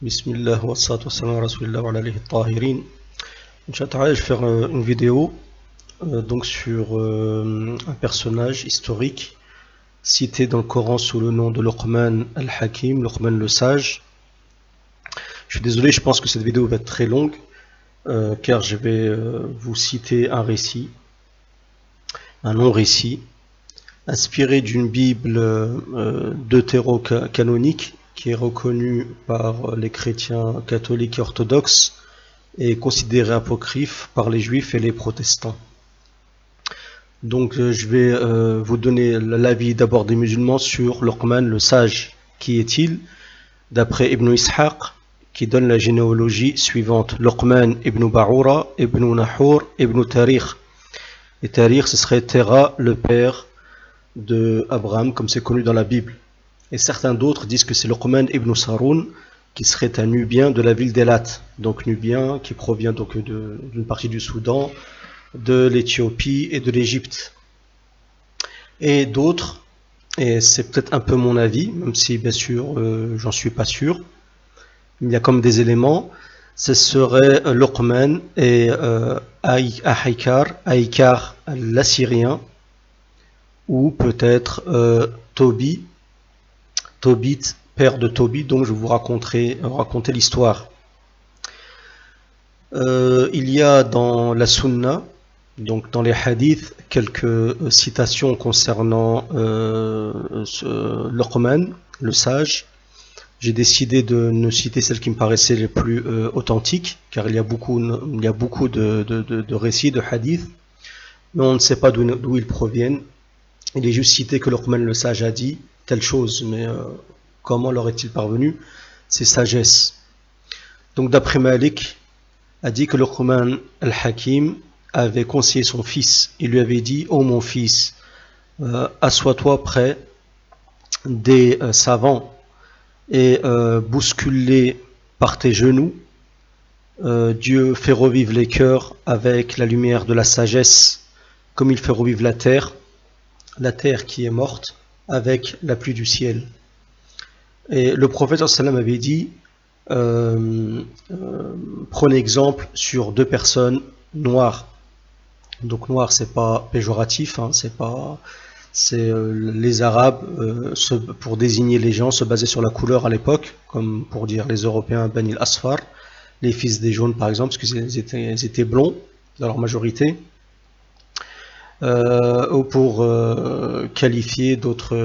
Bismillah wa salatu wa salam wa rasulillah wa alayhi tahirin. Inch'Allah, je vais faire une vidéo donc sur un personnage historique cité dans le Coran sous le nom de Luqman al-Hakim, Luqman le sage. Je suis désolé, je pense que cette vidéo va être très longue car je vais vous citer un récit, un non-récit, inspiré d'une Bible deutéro-canonique qui est reconnue par les chrétiens catholiques et orthodoxes et considérée apocryphe par les juifs et les protestants. Donc je vais vous donner l'avis d'abord des musulmans sur Luqman le sage. Qui est-il? D'après Ibn Ishaq, qui donne la généalogie suivante: Luqman ibn Ba'ura, ibn Nahur, ibn Tarikh. Et Tarikh, ce serait Terah, le père de Abraham, comme c'est connu dans la Bible. Et certains d'autres disent que c'est Luqman ibn Saroun, qui serait un Nubien de la ville d'Elat. Donc Nubien qui provient donc d'une partie du Soudan, de l'Éthiopie et de l'Égypte. Et d'autres, et c'est peut-être un peu mon avis, même si bien sûr j'en suis pas sûr, il y a comme des éléments, ce serait Luqman et Ahikar l'assyrien, ou peut-être Tobit, père de Tobit, dont je vais vous raconter l'histoire. Il y a dans la Sunna, donc dans les hadiths, quelques citations concernant Luqman, le sage. J'ai décidé de ne citer celles qui me paraissaient les plus authentiques, car il y a beaucoup de récits, de hadiths, mais on ne sait pas d'où ils proviennent. Il est juste cité que Luqman le sage a dit telle chose, mais comment leur est-il parvenu ces sagesses? Donc d'après Malik, a dit que Luqman al-Hakim avait conseillé son fils. Il lui avait dit: ô mon fils, assois-toi près des savants et bouscule-les par tes genoux. Dieu fait revivre les cœurs avec la lumière de la sagesse, comme il fait revivre la terre qui est morte, avec la pluie du ciel. Et le prophète sallam avait dit: prenez exemple sur deux personnes noires. Donc noir, c'est pas péjoratif, hein, les Arabes pour désigner les gens se basaient sur la couleur à l'époque, comme pour dire les Européens Bani al-Asfar, les fils des jaunes par exemple, parce qu'ils étaient blonds dans leur majorité, ou pour qualifier d'autres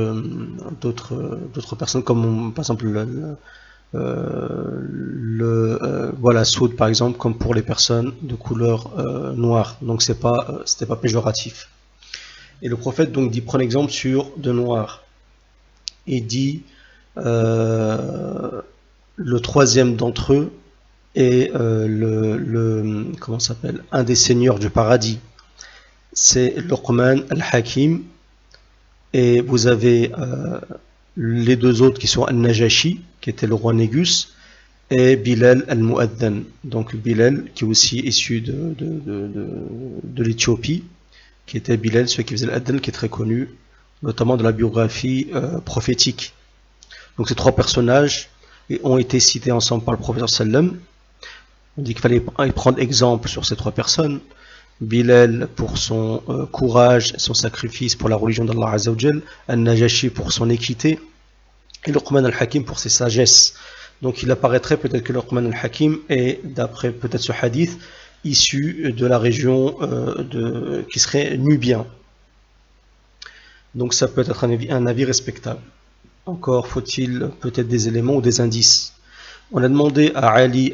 personnes, comme par exemple voilà, Soud par exemple, comme pour les personnes de couleur noire. Donc c'était pas péjoratif. Et le prophète donc dit: prenez exemple sur de noirs. Et dit le troisième d'entre eux est comment s'appelle, un des seigneurs du paradis. C'est Luqman al-Hakim. Et vous avez les deux autres qui sont Al-Najashi, qui était le roi Négus, et Bilal al-Mu'adhan. Donc Bilal, qui est aussi issu de l'Éthiopie, qui était Bilal, celui qui faisait l'Adhan, qui est très connu, notamment dans la biographie prophétique. Donc ces trois personnages ont été cités ensemble par le prophète sallam. On dit qu'il fallait prendre exemple sur ces trois personnes. Bilal pour son courage et son sacrifice pour la religion d'Allah Azza wa Jal, Al-Najashi pour son équité, et Luqman al-Hakim pour ses sagesses. Donc il apparaîtrait peut-être que Luqman al-Hakim est, d'après peut-être ce hadith, issu de la région qui serait nubien. Donc ça peut être un avis respectable. Encore faut-il peut-être des éléments ou des indices. On a demandé à Ali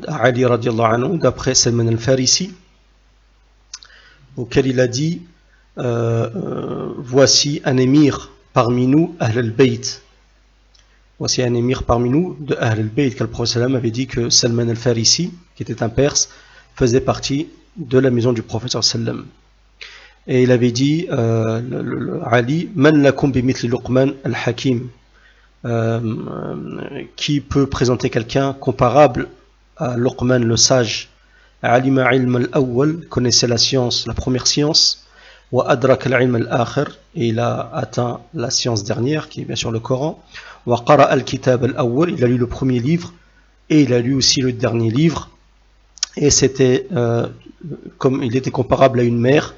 radiallahu anhu, d'après Salman al-Farisi, auquel il a dit voici un émir parmi nous, Ahl al-Bayt. Voici un émir parmi nous de Ahl al-Bayt, car le prophète avait dit que Salman al-Farisi, qui était un Perse, faisait partie de la maison du prophète sallam. Et il avait dit Ali: Man lakum bimithli Luqman al-Hakim, qui peut présenter quelqu'un comparable à Luqman le sage? Alima ilm al-awwal, connaissait la science, la première science. وأدرك العلم الآخر, et il a atteint la science dernière, qui est bien sûr le Coran. وقرأ الكتاب الأول, il a lu le premier livre, et il a lu aussi le dernier livre, et c'était comme il était comparable à une mère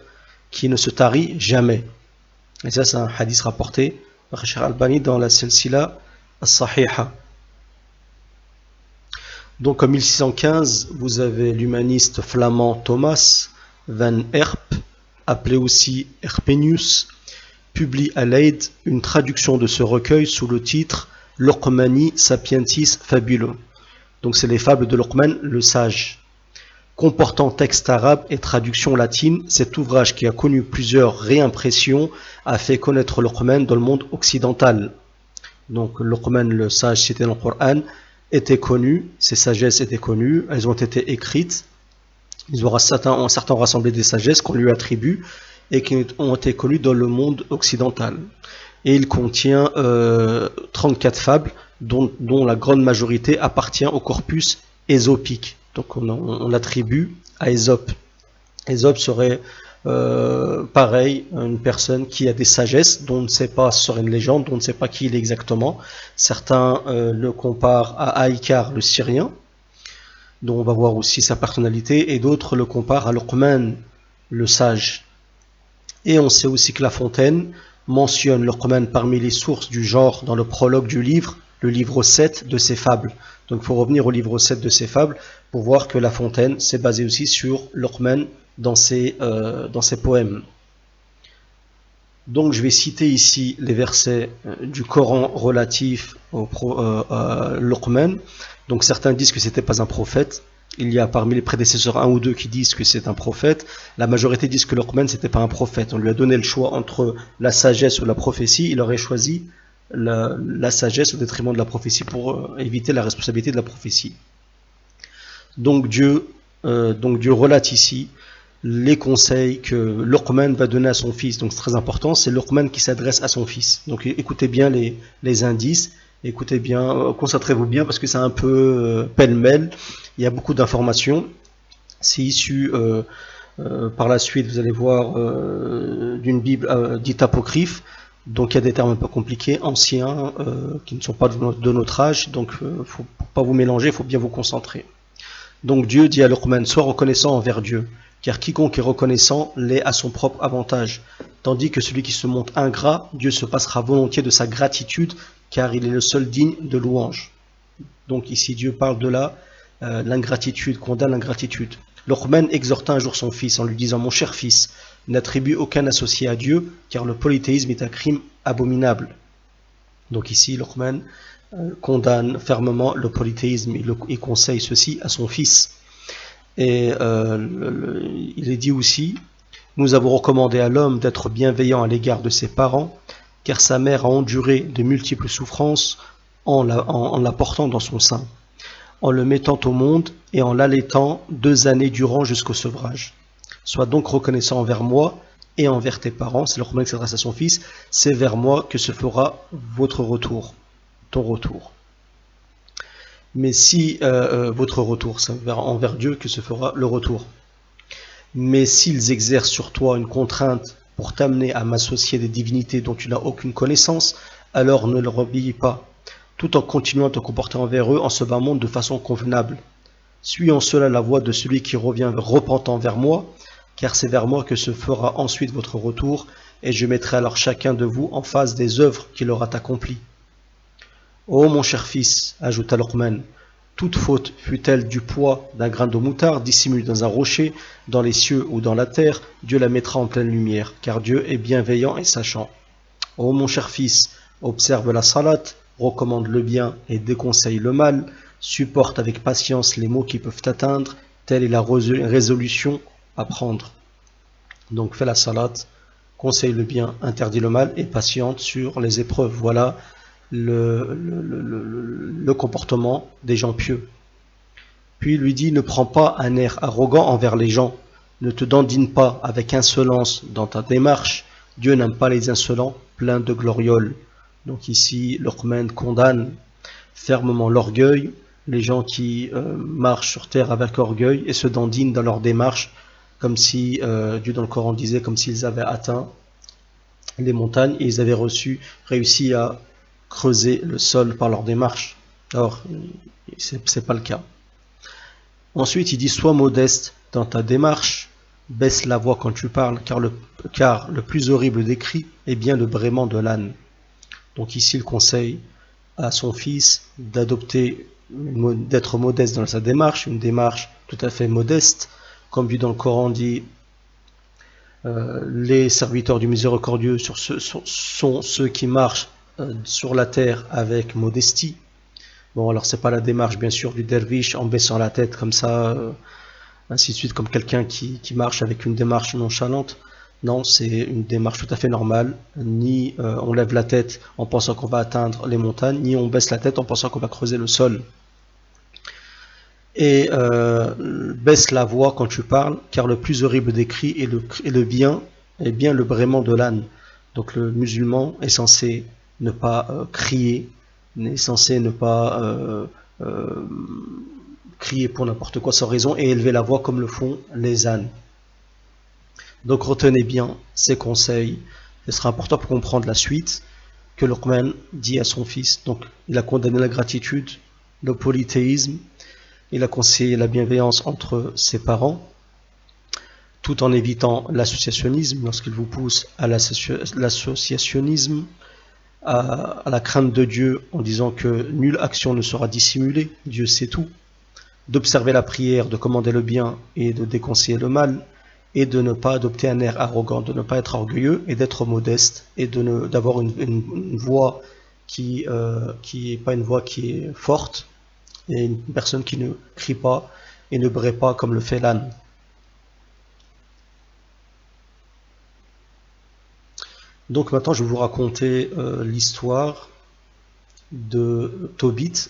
qui ne se tarit jamais. Et ça, c'est un hadith rapporté par Cheikh Albani dans la Silsila as-Sahiha. Donc en 1615, vous avez l'humaniste flamand Thomas van Herp, appelé aussi Herpenius, publie à Leyde une traduction de ce recueil sous le titre Luqmani Sapientis Fabulum. Donc c'est les fables de Luqman le sage. Comportant texte arabe et traduction latine, cet ouvrage qui a connu plusieurs réimpressions a fait connaître Luqman dans le monde occidental. Donc Luqman le sage cité dans le Coran était connu, ses sagesses étaient connues, elles ont été écrites. Certains ont rassemblé des sagesses qu'on lui attribue et qui ont été connues dans le monde occidental. Et il contient 34 fables dont la grande majorité appartient au corpus ésopique. Donc on l'attribue à Ésope. Ésope serait pareil, une personne qui a des sagesses dont on ne sait pas, ce serait une légende, dont on ne sait pas qui il est exactement. Certains le comparent à Haïkar le Syrien, dont on va voir aussi sa personnalité, et d'autres le comparent à Luqman le sage. Et on sait aussi que La Fontaine mentionne Luqman parmi les sources du genre dans le prologue du livre, le livre 7 de ses fables. Donc il faut revenir au livre 7 de ses fables pour voir que La Fontaine s'est basé aussi sur Luqman dans ses poèmes. Donc je vais citer ici les versets du Coran relatifs à Luqman. Donc certains disent que c'était pas un prophète. Il y a parmi les prédécesseurs un ou deux qui disent que c'est un prophète. La majorité disent que Luqman c'était pas un prophète. On lui a donné le choix entre la sagesse ou la prophétie. Il aurait choisi la sagesse au détriment de la prophétie pour éviter la responsabilité de la prophétie. Donc Dieu relate ici les conseils que Luqman va donner à son fils. Donc c'est très important, c'est Luqman qui s'adresse à son fils. Donc écoutez bien les indices, écoutez bien, concentrez-vous bien parce que c'est un peu pêle-mêle, il y a beaucoup d'informations. C'est issu par la suite, vous allez voir, d'une Bible dite apocryphe. Donc il y a des termes un peu compliqués, anciens, qui ne sont pas de notre âge, donc il ne faut pas vous mélanger, il faut bien vous concentrer. Donc Dieu dit à Luqman, sois reconnaissant envers Dieu, car quiconque est reconnaissant l'est à son propre avantage, tandis que celui qui se montre ingrat, Dieu se passera volontiers de sa gratitude, car il est le seul digne de louange. Donc ici Dieu parle de l'ingratitude, condamne l'ingratitude. Luqman exhorta un jour son fils en lui disant, mon cher fils, n'attribue aucun associé à Dieu, car le polythéisme est un crime abominable. Donc ici Luqman condamne fermement le polythéisme, il conseille ceci à son fils. Et il est dit aussi, nous avons recommandé à l'homme d'être bienveillant à l'égard de ses parents, car sa mère a enduré de multiples souffrances en la portant dans son sein, en le mettant au monde et en l'allaitant 2 années durant jusqu'au sevrage. Sois donc reconnaissant envers moi et envers tes parents, c'est le Luqman qui s'adresse à son fils, c'est vers moi que se fera votre retour, ton retour. Mais si votre retour, c'est envers Dieu que se fera le retour. Mais s'ils exercent sur toi une contrainte pour t'amener à m'associer des divinités dont tu n'as aucune connaissance, alors ne leur obéis pas, tout en continuant à te comporter envers eux en ce bas monde de façon convenable. Suis en cela la voie de celui qui revient repentant vers moi, car c'est vers moi que se fera ensuite votre retour, et je mettrai alors chacun de vous en face des œuvres qu'il aura accomplies. Ô mon cher fils, ajouta Luqman, toute faute, fût-elle du poids d'un grain de moutarde dissimulé dans un rocher, dans les cieux ou dans la terre, Dieu la mettra en pleine lumière, car Dieu est bienveillant et sachant. Ô mon cher fils, observe la salate, recommande le bien et déconseille le mal, supporte avec patience les maux qui peuvent t'atteindre, telle est la résolution à prendre. Donc fais la salate, conseille le bien, interdit le mal et patiente sur les épreuves. Voilà le comportement des gens pieux. Puis il lui dit, ne prends pas un air arrogant envers les gens, ne te dandine pas avec insolence dans ta démarche, Dieu n'aime pas les insolents pleins de glorioles. Donc ici Luqman condamne fermement l'orgueil, les gens qui marchent sur terre avec orgueil et se dandinent dans leur démarche comme si, Dieu dans le Coran disait, comme s'ils avaient atteint les montagnes et ils avaient réussi à creuser le sol par leur démarche. Or, c'est pas le cas. Ensuite, il dit, sois modeste dans ta démarche, baisse la voix quand tu parles, car le plus horrible des cris est bien le braiement de l'âne. Donc ici, il conseille à son fils d'être modeste dans sa démarche, une démarche tout à fait modeste, comme dit dans le Coran dit, les serviteurs du miséricordieux sont ceux qui marchent sur la terre avec modestie. Bon, alors c'est pas la démarche bien sûr du derviche en baissant la tête comme ça, ainsi de suite, comme quelqu'un qui marche avec une démarche nonchalante. Non, c'est une démarche tout à fait normale. Ni on lève la tête en pensant qu'on va atteindre les montagnes, ni on baisse la tête en pensant qu'on va creuser le sol. Et baisse la voix quand tu parles, car le plus horrible des cris est bien le braiement de l'âne. Donc le musulman est censé ne pas crier, est censé ne pas crier pour n'importe quoi sans raison et élever la voix comme le font les ânes. Donc retenez bien ces conseils, ce sera important pour comprendre la suite que Luqman dit à son fils. Donc il a condamné la gratitude, le polythéisme, il a conseillé la bienveillance entre ses parents, tout en évitant l'associationnisme lorsqu'il vous pousse à l'associationnisme, à la crainte de Dieu en disant que nulle action ne sera dissimulée, Dieu sait tout, d'observer la prière, de commander le bien et de déconseiller le mal, et de ne pas adopter un air arrogant, de ne pas être orgueilleux et d'être modeste et d'avoir une voix qui est pas une voix qui est forte et une personne qui ne crie pas et ne braie pas comme le fait l'âne. Donc maintenant je vais vous raconter l'histoire de Tobit.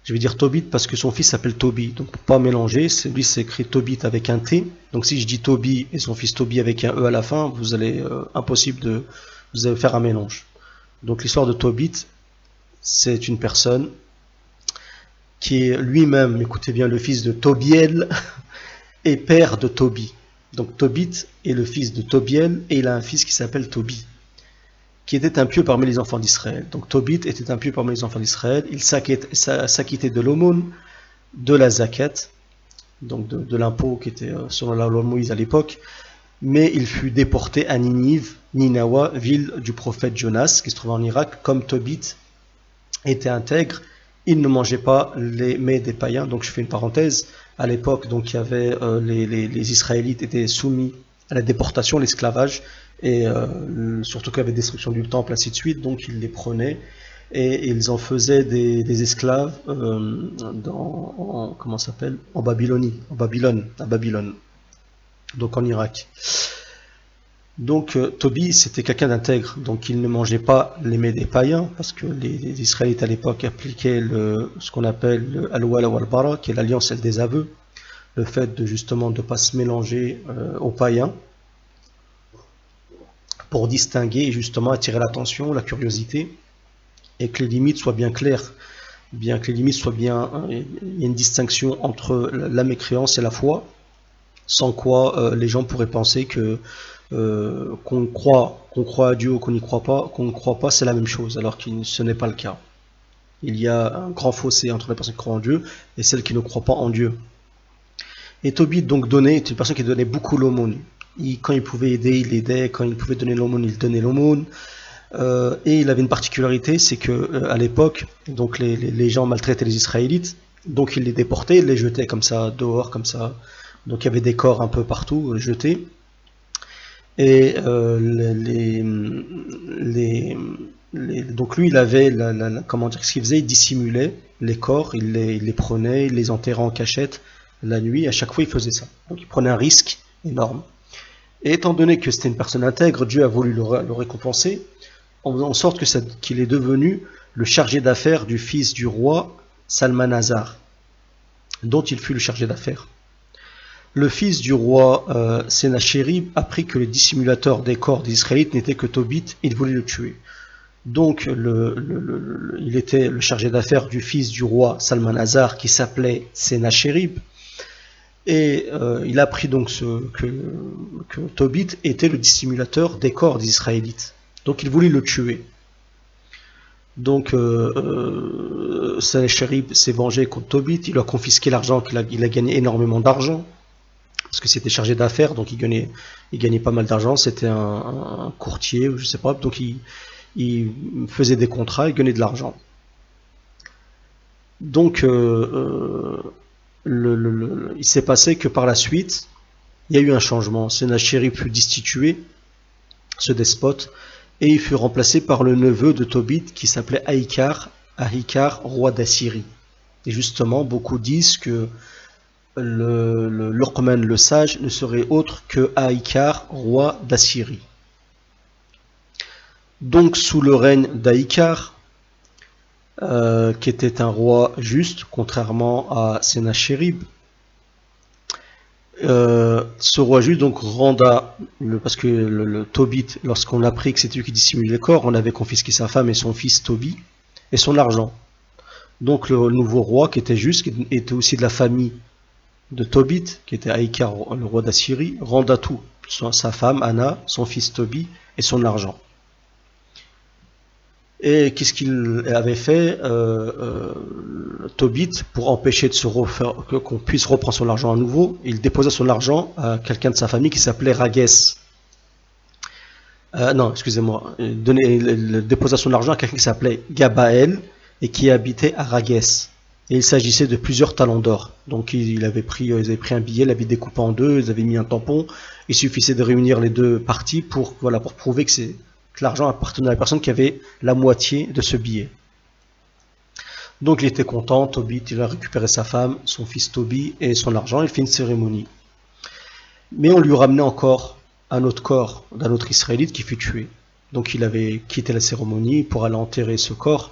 Je vais dire Tobit parce que son fils s'appelle Tobi, donc pour pas mélanger, lui c'est écrit Tobit avec un T. Donc si je dis Tobi et son fils Tobi avec un E à la fin, vous allez vous allez faire un mélange. Donc l'histoire de Tobit, c'est une personne qui est lui-même, écoutez bien, le fils de Tobiel et père de Tobi. Donc Tobit est le fils de Tobiel et il a un fils qui s'appelle Tobi, qui était un pieux parmi les enfants d'Israël. Donc Tobit était un pieux parmi les enfants d'Israël, il s'acquittait de l'aumône, de la zakat, donc de l'impôt qui était selon la loi de Moïse à l'époque, mais il fut déporté à Ninive, Ninawa, ville du prophète Jonas, qui se trouvait en Irak. Comme Tobit était intègre, il ne mangeait pas les mets des païens. Donc je fais une parenthèse, à l'époque donc il y avait les Israélites étaient soumis à la déportation, l'esclavage, et surtout qu'il y avait destruction du temple, ainsi de suite, donc ils les prenaient et ils en faisaient des esclaves comment ça s'appelle, en Babylone, donc en Irak. Donc Tobi c'était quelqu'un d'intègre, donc il ne mangeait pas les mets des païens, parce que les Israélites à l'époque appliquaient ce qu'on appelle le al-wala wal-bara, qui est l'alliance et le désaveu, le fait de justement de ne pas se mélanger aux païens, pour distinguer et justement attirer l'attention, la curiosité, et que les limites soient bien claires, bien que les limites soient bien, il y a une distinction entre la mécréance et la foi, sans quoi les gens pourraient penser que qu'on croit à Dieu ou qu'on n'y croit pas, qu'on ne croit pas, c'est la même chose, alors que ce n'est pas le cas. Il y a un grand fossé entre les personnes qui croient en Dieu et celles qui ne croient pas en Dieu. Et Tobit donc était une personne qui donnait beaucoup l'aumône. Quand il pouvait aider, il aidait, quand il pouvait donner l'aumône, il donnait l'aumône. Et il avait une particularité, c'est que à l'époque, donc les gens maltraitaient les Israélites, donc ils les déportaient, ils les jetaient comme ça dehors, comme ça. Donc il y avait des corps un peu partout jetés. Et donc lui, il avait comment dire, ce qu'il faisait, il dissimulait les corps, il les prenait, il les enterrait en cachette la nuit. À chaque fois, il faisait ça. Donc il prenait un risque énorme. Et étant donné que c'était une personne intègre, Dieu a voulu le récompenser, en faisant en sorte qu'il est devenu le chargé d'affaires du fils du roi Salmanasar, dont il fut le chargé d'affaires. Le fils du roi Sénachérib apprit que le dissimulateur des corps des Israélites n'était que Tobit, il voulait le tuer. Donc il était le chargé d'affaires du fils du roi Salmanasar qui s'appelait Sénachérib. Et il a appris donc que Tobit était le dissimulateur des corps des Israélites. Donc il voulait le tuer. Donc Sennachérib s'est vengé contre Tobit, il a confisqué l'argent, il a gagné énormément d'argent, parce que c'était chargé d'affaires, donc il gagnait pas mal d'argent, c'était un courtier, je sais pas, donc il faisait des contrats, il gagnait de l'argent. Donc il s'est passé que par la suite, il y a eu un changement. Sennachérib fut destitué, ce despote, et il fut remplacé par le neveu de Tobit qui s'appelait Ahikar, roi d'Assyrie. Et justement, beaucoup disent que Lurkman le sage ne serait autre que Ahikar, roi d'Assyrie. Donc sous le règne d'Ahikar, qui était un roi juste, contrairement à Sennachérib, ce roi juste donc renda, parce que le Tobit, lorsqu'on a appris que c'était lui qui dissimulait les corps, on avait confisqué sa femme et son fils Tobi et son argent. Donc le nouveau roi qui était juste, qui était aussi de la famille de Tobit, qui était Ahikar, le roi d'Assyrie, renda tout, sa femme Anna, son fils Tobi et son argent. Et qu'est-ce qu'il avait fait Tobit, pour empêcher de se refaire, qu'on puisse reprendre son argent à nouveau, il déposa son argent à quelqu'un de sa famille qui s'appelait Ragès. Non, excusez-moi. Il déposa son argent à quelqu'un qui s'appelait Gabaël et qui habitait à Ragès. Et il s'agissait de plusieurs talents d'or. Donc ils avaient pris un billet, l'avaient découpé en deux, ils avaient mis un tampon. Il suffisait de réunir les deux parties pour prouver que l'argent appartenait à la personne qui avait la moitié de ce billet. Donc il était content, Tobit, il a récupéré sa femme, son fils Tobi et son argent, il fait une cérémonie. Mais on lui ramenait encore un autre corps d'un autre Israélite qui fut tué. Donc il avait quitté la cérémonie pour aller enterrer ce corps.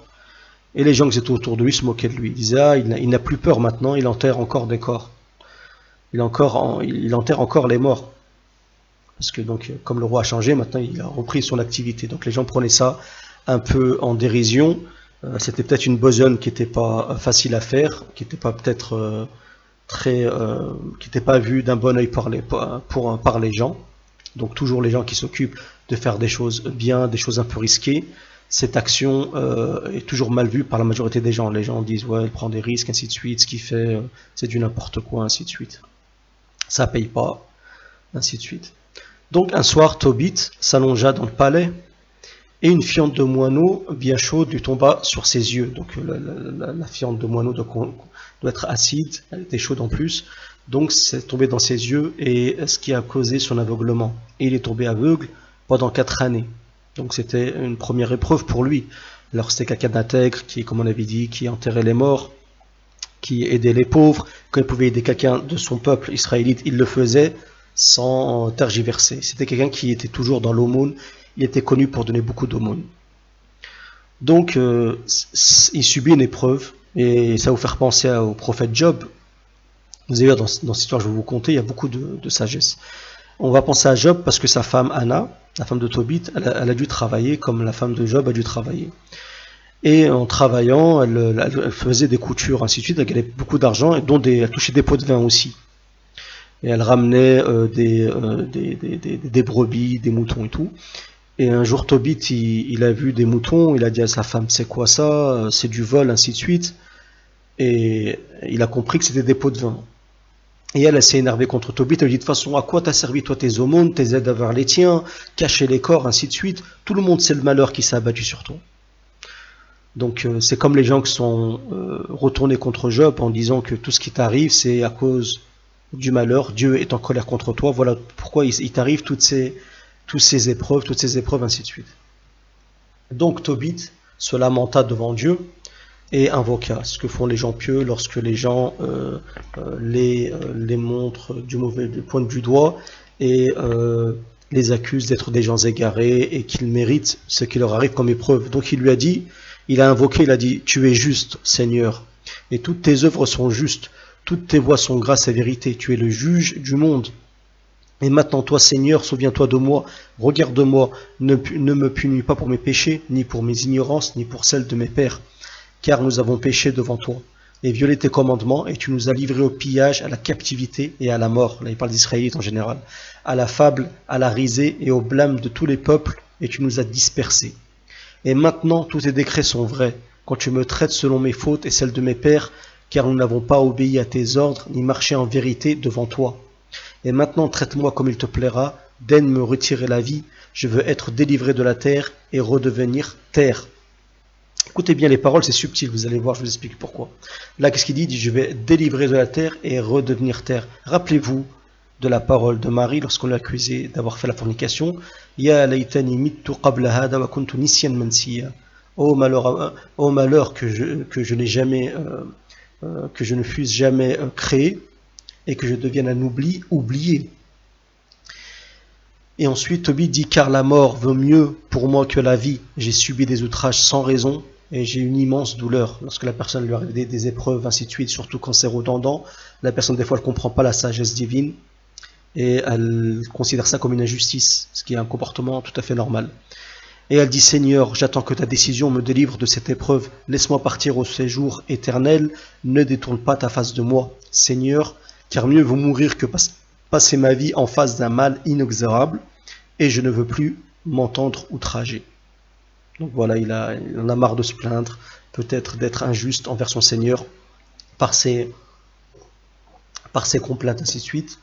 Et les gens qui étaient autour de lui se moquaient de lui. Ils disaient, il n'a plus peur maintenant, il enterre encore des corps. Il enterre encore les morts. Parce que donc, comme le roi a changé, maintenant il a repris son activité. Donc les gens prenaient ça un peu en dérision. C'était peut-être une besogne qui n'était pas facile à faire, qui n'était pas peut-être qui n'était pas vue d'un bon œil par les gens. Donc toujours les gens qui s'occupent de faire des choses bien, des choses un peu risquées, cette action est toujours mal vue par la majorité des gens. Les gens disent ouais, elle prend des risques, ainsi de suite, ce qu'il fait c'est du n'importe quoi, ainsi de suite. Ça paye pas, ainsi de suite. Donc un soir, Tobit s'allongea dans le palais et une fiente de moineau bien chaude lui tomba sur ses yeux. Donc la fiente de moineau doit être acide, elle était chaude en plus, donc c'est tombé dans ses yeux et ce qui a causé son aveuglement. Et il est tombé aveugle pendant 4 années. Donc c'était une première épreuve pour lui. Alors c'était quelqu'un d'intègre qui, comme on avait dit, qui enterrait les morts, qui aidait les pauvres. Quand il pouvait aider quelqu'un de son peuple israélite, il le faisait sans tergiverser. C'était quelqu'un qui était toujours dans l'aumône. Il était connu pour donner beaucoup d'aumônes. Donc il subit une épreuve et ça va vous faire penser au prophète Job. Vous allez voir dans cette histoire que je vais vous conter, il y a beaucoup de sagesse. On va penser à Job parce que sa femme Anna, la femme de Tobit, elle a dû travailler comme la femme de Job a dû travailler. Et en travaillant, elle faisait des coutures, ainsi de suite, elle gagnait beaucoup d'argent, et dont elle touchait des pots de vin aussi. Et elle ramenait des brebis, des moutons et tout. Et un jour, Tobit, il a vu des moutons, il a dit à sa femme, c'est quoi ça? C'est du vol, ainsi de suite. Et il a compris que c'était des pots de vin. Et elle s'est énervée contre Tobit, elle lui dit, de toute façon, à quoi t'as servi toi tes aumônes, tes aides vers les tiens, cacher les corps, ainsi de suite. Tout le monde sait le malheur qui s'est abattu sur toi. Donc c'est comme les gens qui sont retournés contre Job en disant que tout ce qui t'arrive, c'est à cause du malheur, Dieu est en colère contre toi, voilà pourquoi il t'arrive toutes ces épreuves, ainsi de suite. Donc Tobit se lamenta devant Dieu et invoqua, ce que font les gens pieux lorsque les gens les montrent du point du doigt et les accusent d'être des gens égarés et qu'ils méritent ce qui leur arrive comme épreuve. Donc il lui a dit, il a invoqué, il a dit, tu es juste, Seigneur, et toutes tes œuvres sont justes, toutes tes voies sont grâce et vérité, tu es le juge du monde. Et maintenant, toi, Seigneur, souviens-toi de moi, regarde-moi, ne me punis pas pour mes péchés, ni pour mes ignorances, ni pour celles de mes pères, car nous avons péché devant toi. et violé tes commandements, et tu nous as livrés au pillage, à la captivité et à la mort. Là, il parle d'Israélites en général. À la fable, à la risée et au blâme de tous les peuples, et tu nous as dispersés. Et maintenant, tous tes décrets sont vrais, quand tu me traites selon mes fautes et celles de mes pères, car nous n'avons pas obéi à tes ordres, ni marché en vérité devant toi. Et maintenant, traite-moi comme il te plaira, daigne me retirer la vie, je veux être délivré de la terre et redevenir terre. Écoutez bien les paroles, c'est subtil, vous allez voir, je vous explique pourquoi. Là, qu'est-ce qu'il dit? Il dit, je vais être délivré de la terre et redevenir terre. Rappelez-vous de la parole de Marie lorsqu'on l'a accusé d'avoir fait la fornication. Ya laytani mittu qabla hada wa kuntu nisyan mansiya. Ô malheur que je n'ai jamais, que je ne fusse jamais créé et que je devienne un oubli oublié. Et ensuite, Tobit dit, car la mort vaut mieux pour moi que la vie. J'ai subi des outrages sans raison et j'ai une immense douleur. Lorsque la personne lui arrive des épreuves, ainsi de suite, surtout quand c'est redondant, la personne, des fois, elle ne comprend pas la sagesse divine et elle considère ça comme une injustice, ce qui est un comportement tout à fait normal. Et elle dit, Seigneur, j'attends que ta décision me délivre de cette épreuve. Laisse-moi partir au séjour éternel. Ne détourne pas ta face de moi, Seigneur, car mieux vaut mourir que passer ma vie en face d'un mal inexorable. Et je ne veux plus m'entendre outrager. Donc voilà, il en a marre de se plaindre, peut-être d'être injuste envers son Seigneur par ses complaintes, ainsi de suite.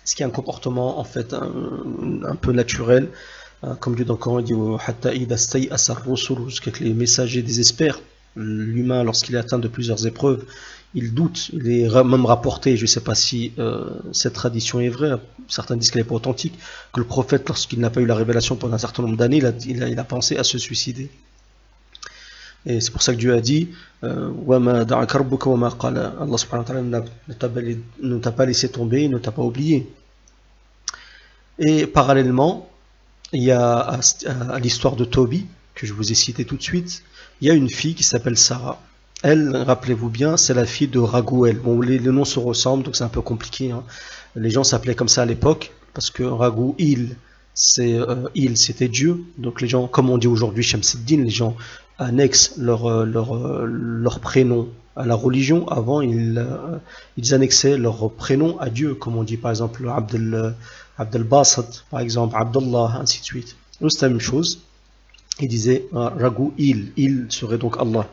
Ce qui est un comportement en fait un peu naturel, comme Dieu dans le Coran dit, jusqu'à que les messagers désespèrent. L'humain, lorsqu'il est atteint de plusieurs épreuves, il doute. Il est même rapporté, je ne sais pas si cette tradition est vraie, certains disent qu'elle n'est pas authentique, que le prophète, lorsqu'il n'a pas eu la révélation pendant un certain nombre d'années, il a pensé à se suicider. Et c'est pour ça que Dieu a dit Allah subhanahu wa ta'ala ne t'a pas laissé tomber, il ne t'a pas oublié. Et parallèlement, il y a à l'histoire de Tobit, que je vous ai cité tout de suite, il y a une fille qui s'appelle Sarah. Elle, rappelez-vous bien, c'est la fille de Raguel. Bon, les noms se ressemblent, donc c'est un peu compliqué. Hein. Les gens s'appelaient comme ça à l'époque, parce que Raguel, c'était Dieu. Donc les gens, comme on dit aujourd'hui Shamsuddin, les gens annexent leur prénom à la religion. Avant, ils annexaient leur prénom à Dieu, comme on dit par exemple Abdel Basat, par exemple, Abdullah, ainsi de suite. Donc c'est la même chose. Il disait Ragu, il serait donc Allah.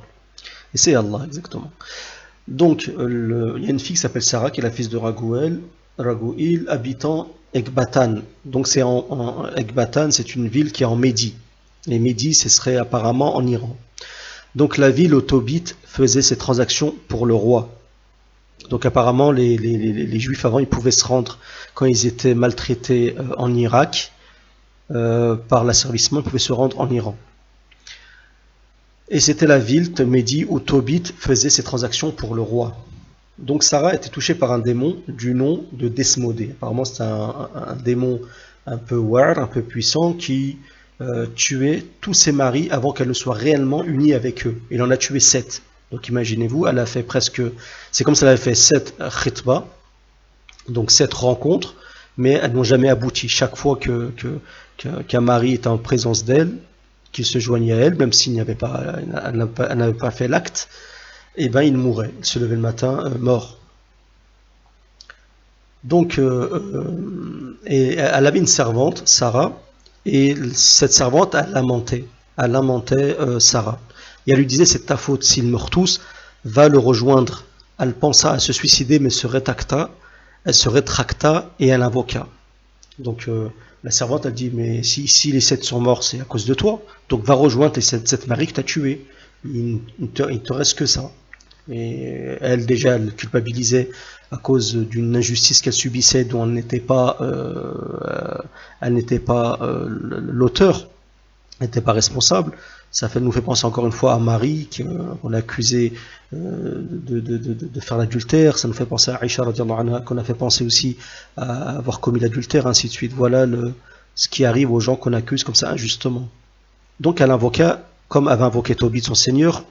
Et c'est Allah, exactement. Donc, il y a une fille qui s'appelle Sarah, qui est la fille de Raguel, habitant Ekbatan. Donc, Ekbatan, c'est une ville qui est en Médie. Et Médie, ce serait apparemment en Iran. Donc, la ville où Tobit faisait ses transactions pour le roi. Donc, apparemment, les Juifs avant, ils pouvaient se rendre, quand ils étaient maltraités en Irak, par l'asservissement, ils pouvaient se rendre en Iran. Et c'était la ville de Médie où Tobit faisait ses transactions pour le roi. Donc Sarah était touchée par un démon du nom de Desmodée. Apparemment c'est un démon un peu war, un peu puissant qui tuait tous ses maris avant qu'elle ne soit réellement unie avec eux. Il en a tué 7. Donc imaginez-vous, elle a fait presque... C'est comme si elle avait fait 7 khitba, donc 7 rencontres, mais elles n'ont jamais abouti. Chaque fois qu'un mari était en présence d'elle, qu'il se joignait à elle, même s'il n'avait pas, elle n'avait pas fait l'acte, et ben il mourait. Il se levait le matin mort. Donc, et elle avait une servante, Sarah, et cette servante, elle lamentait Sarah. Et elle lui disait, c'est ta faute, s'ils meurent tous, va le rejoindre. Elle pensa à se suicider, mais elle se rétracta et elle invoqua. Donc, la servante, elle dit, mais si les 7 sont morts, c'est à cause de toi. Donc va rejoindre les 7 maris que tu as tués. Il ne te reste que ça. Et elle, déjà, elle culpabilisait à cause d'une injustice qu'elle subissait dont elle n'était pas l'auteur, elle n'était pas responsable. Ça nous fait penser encore une fois à Marie, qu'on a accusé de faire l'adultère. Ça nous fait penser à Aïcha, qu'on a fait penser aussi à avoir commis l'adultère, ainsi de suite. Voilà ce qui arrive aux gens qu'on accuse comme ça injustement. Donc elle invoqua, comme avait invoqué Tobit son Seigneur,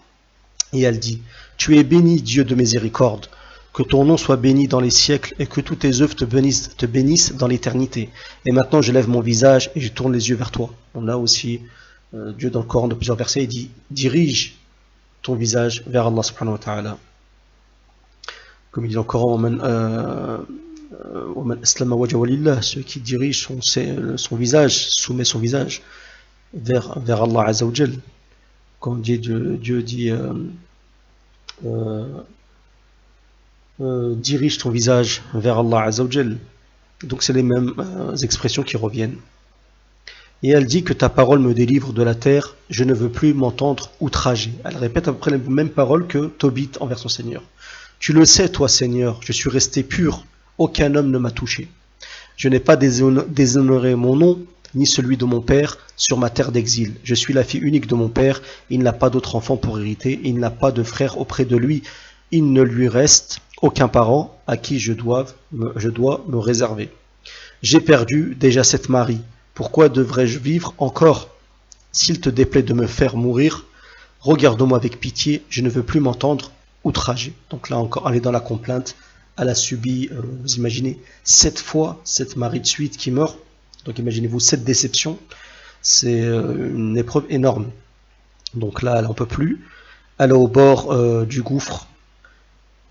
et elle dit, tu es béni, Dieu de miséricorde, que ton nom soit béni dans les siècles et que tous tes œuvres te bénissent dans l'éternité. Et maintenant je lève mon visage et je tourne les yeux vers toi. On a aussi Dieu dans le Coran de plusieurs versets, il dit, dirige ton visage vers Allah subhanahu wa ta'ala. Comme il dit encore, ceux qui dirigent son visage, soumet son visage vers Allah Azza wa Jal. Quand Dieu dit dirige ton visage vers Allah Azza wa Jal. Donc c'est les mêmes expressions qui reviennent. Et elle dit que ta parole me délivre de la terre, je ne veux plus m'entendre outrager. Elle répète à peu près les mêmes paroles que Tobit envers son Seigneur. Tu le sais, toi Seigneur, je suis resté pur, aucun homme ne m'a touché. Je n'ai pas déshonoré mon nom, ni celui de mon père, sur ma terre d'exil. Je suis la fille unique de mon père, il n'a pas d'autre enfant pour hériter, il n'a pas de frère auprès de lui, il ne lui reste aucun parent à qui je dois me réserver. J'ai perdu déjà 7 maris, pourquoi devrais-je vivre encore? S'il te déplaît de me faire mourir, regarde-moi avec pitié, je ne veux plus m'entendre outrager. Donc là encore, elle est dans la complainte, elle a subi, vous imaginez, 7 fois 7 maris de suite qui meurent. Donc imaginez-vous 7 déceptions, c'est une épreuve énorme. Donc là, elle n'en peut plus, elle est au bord du gouffre,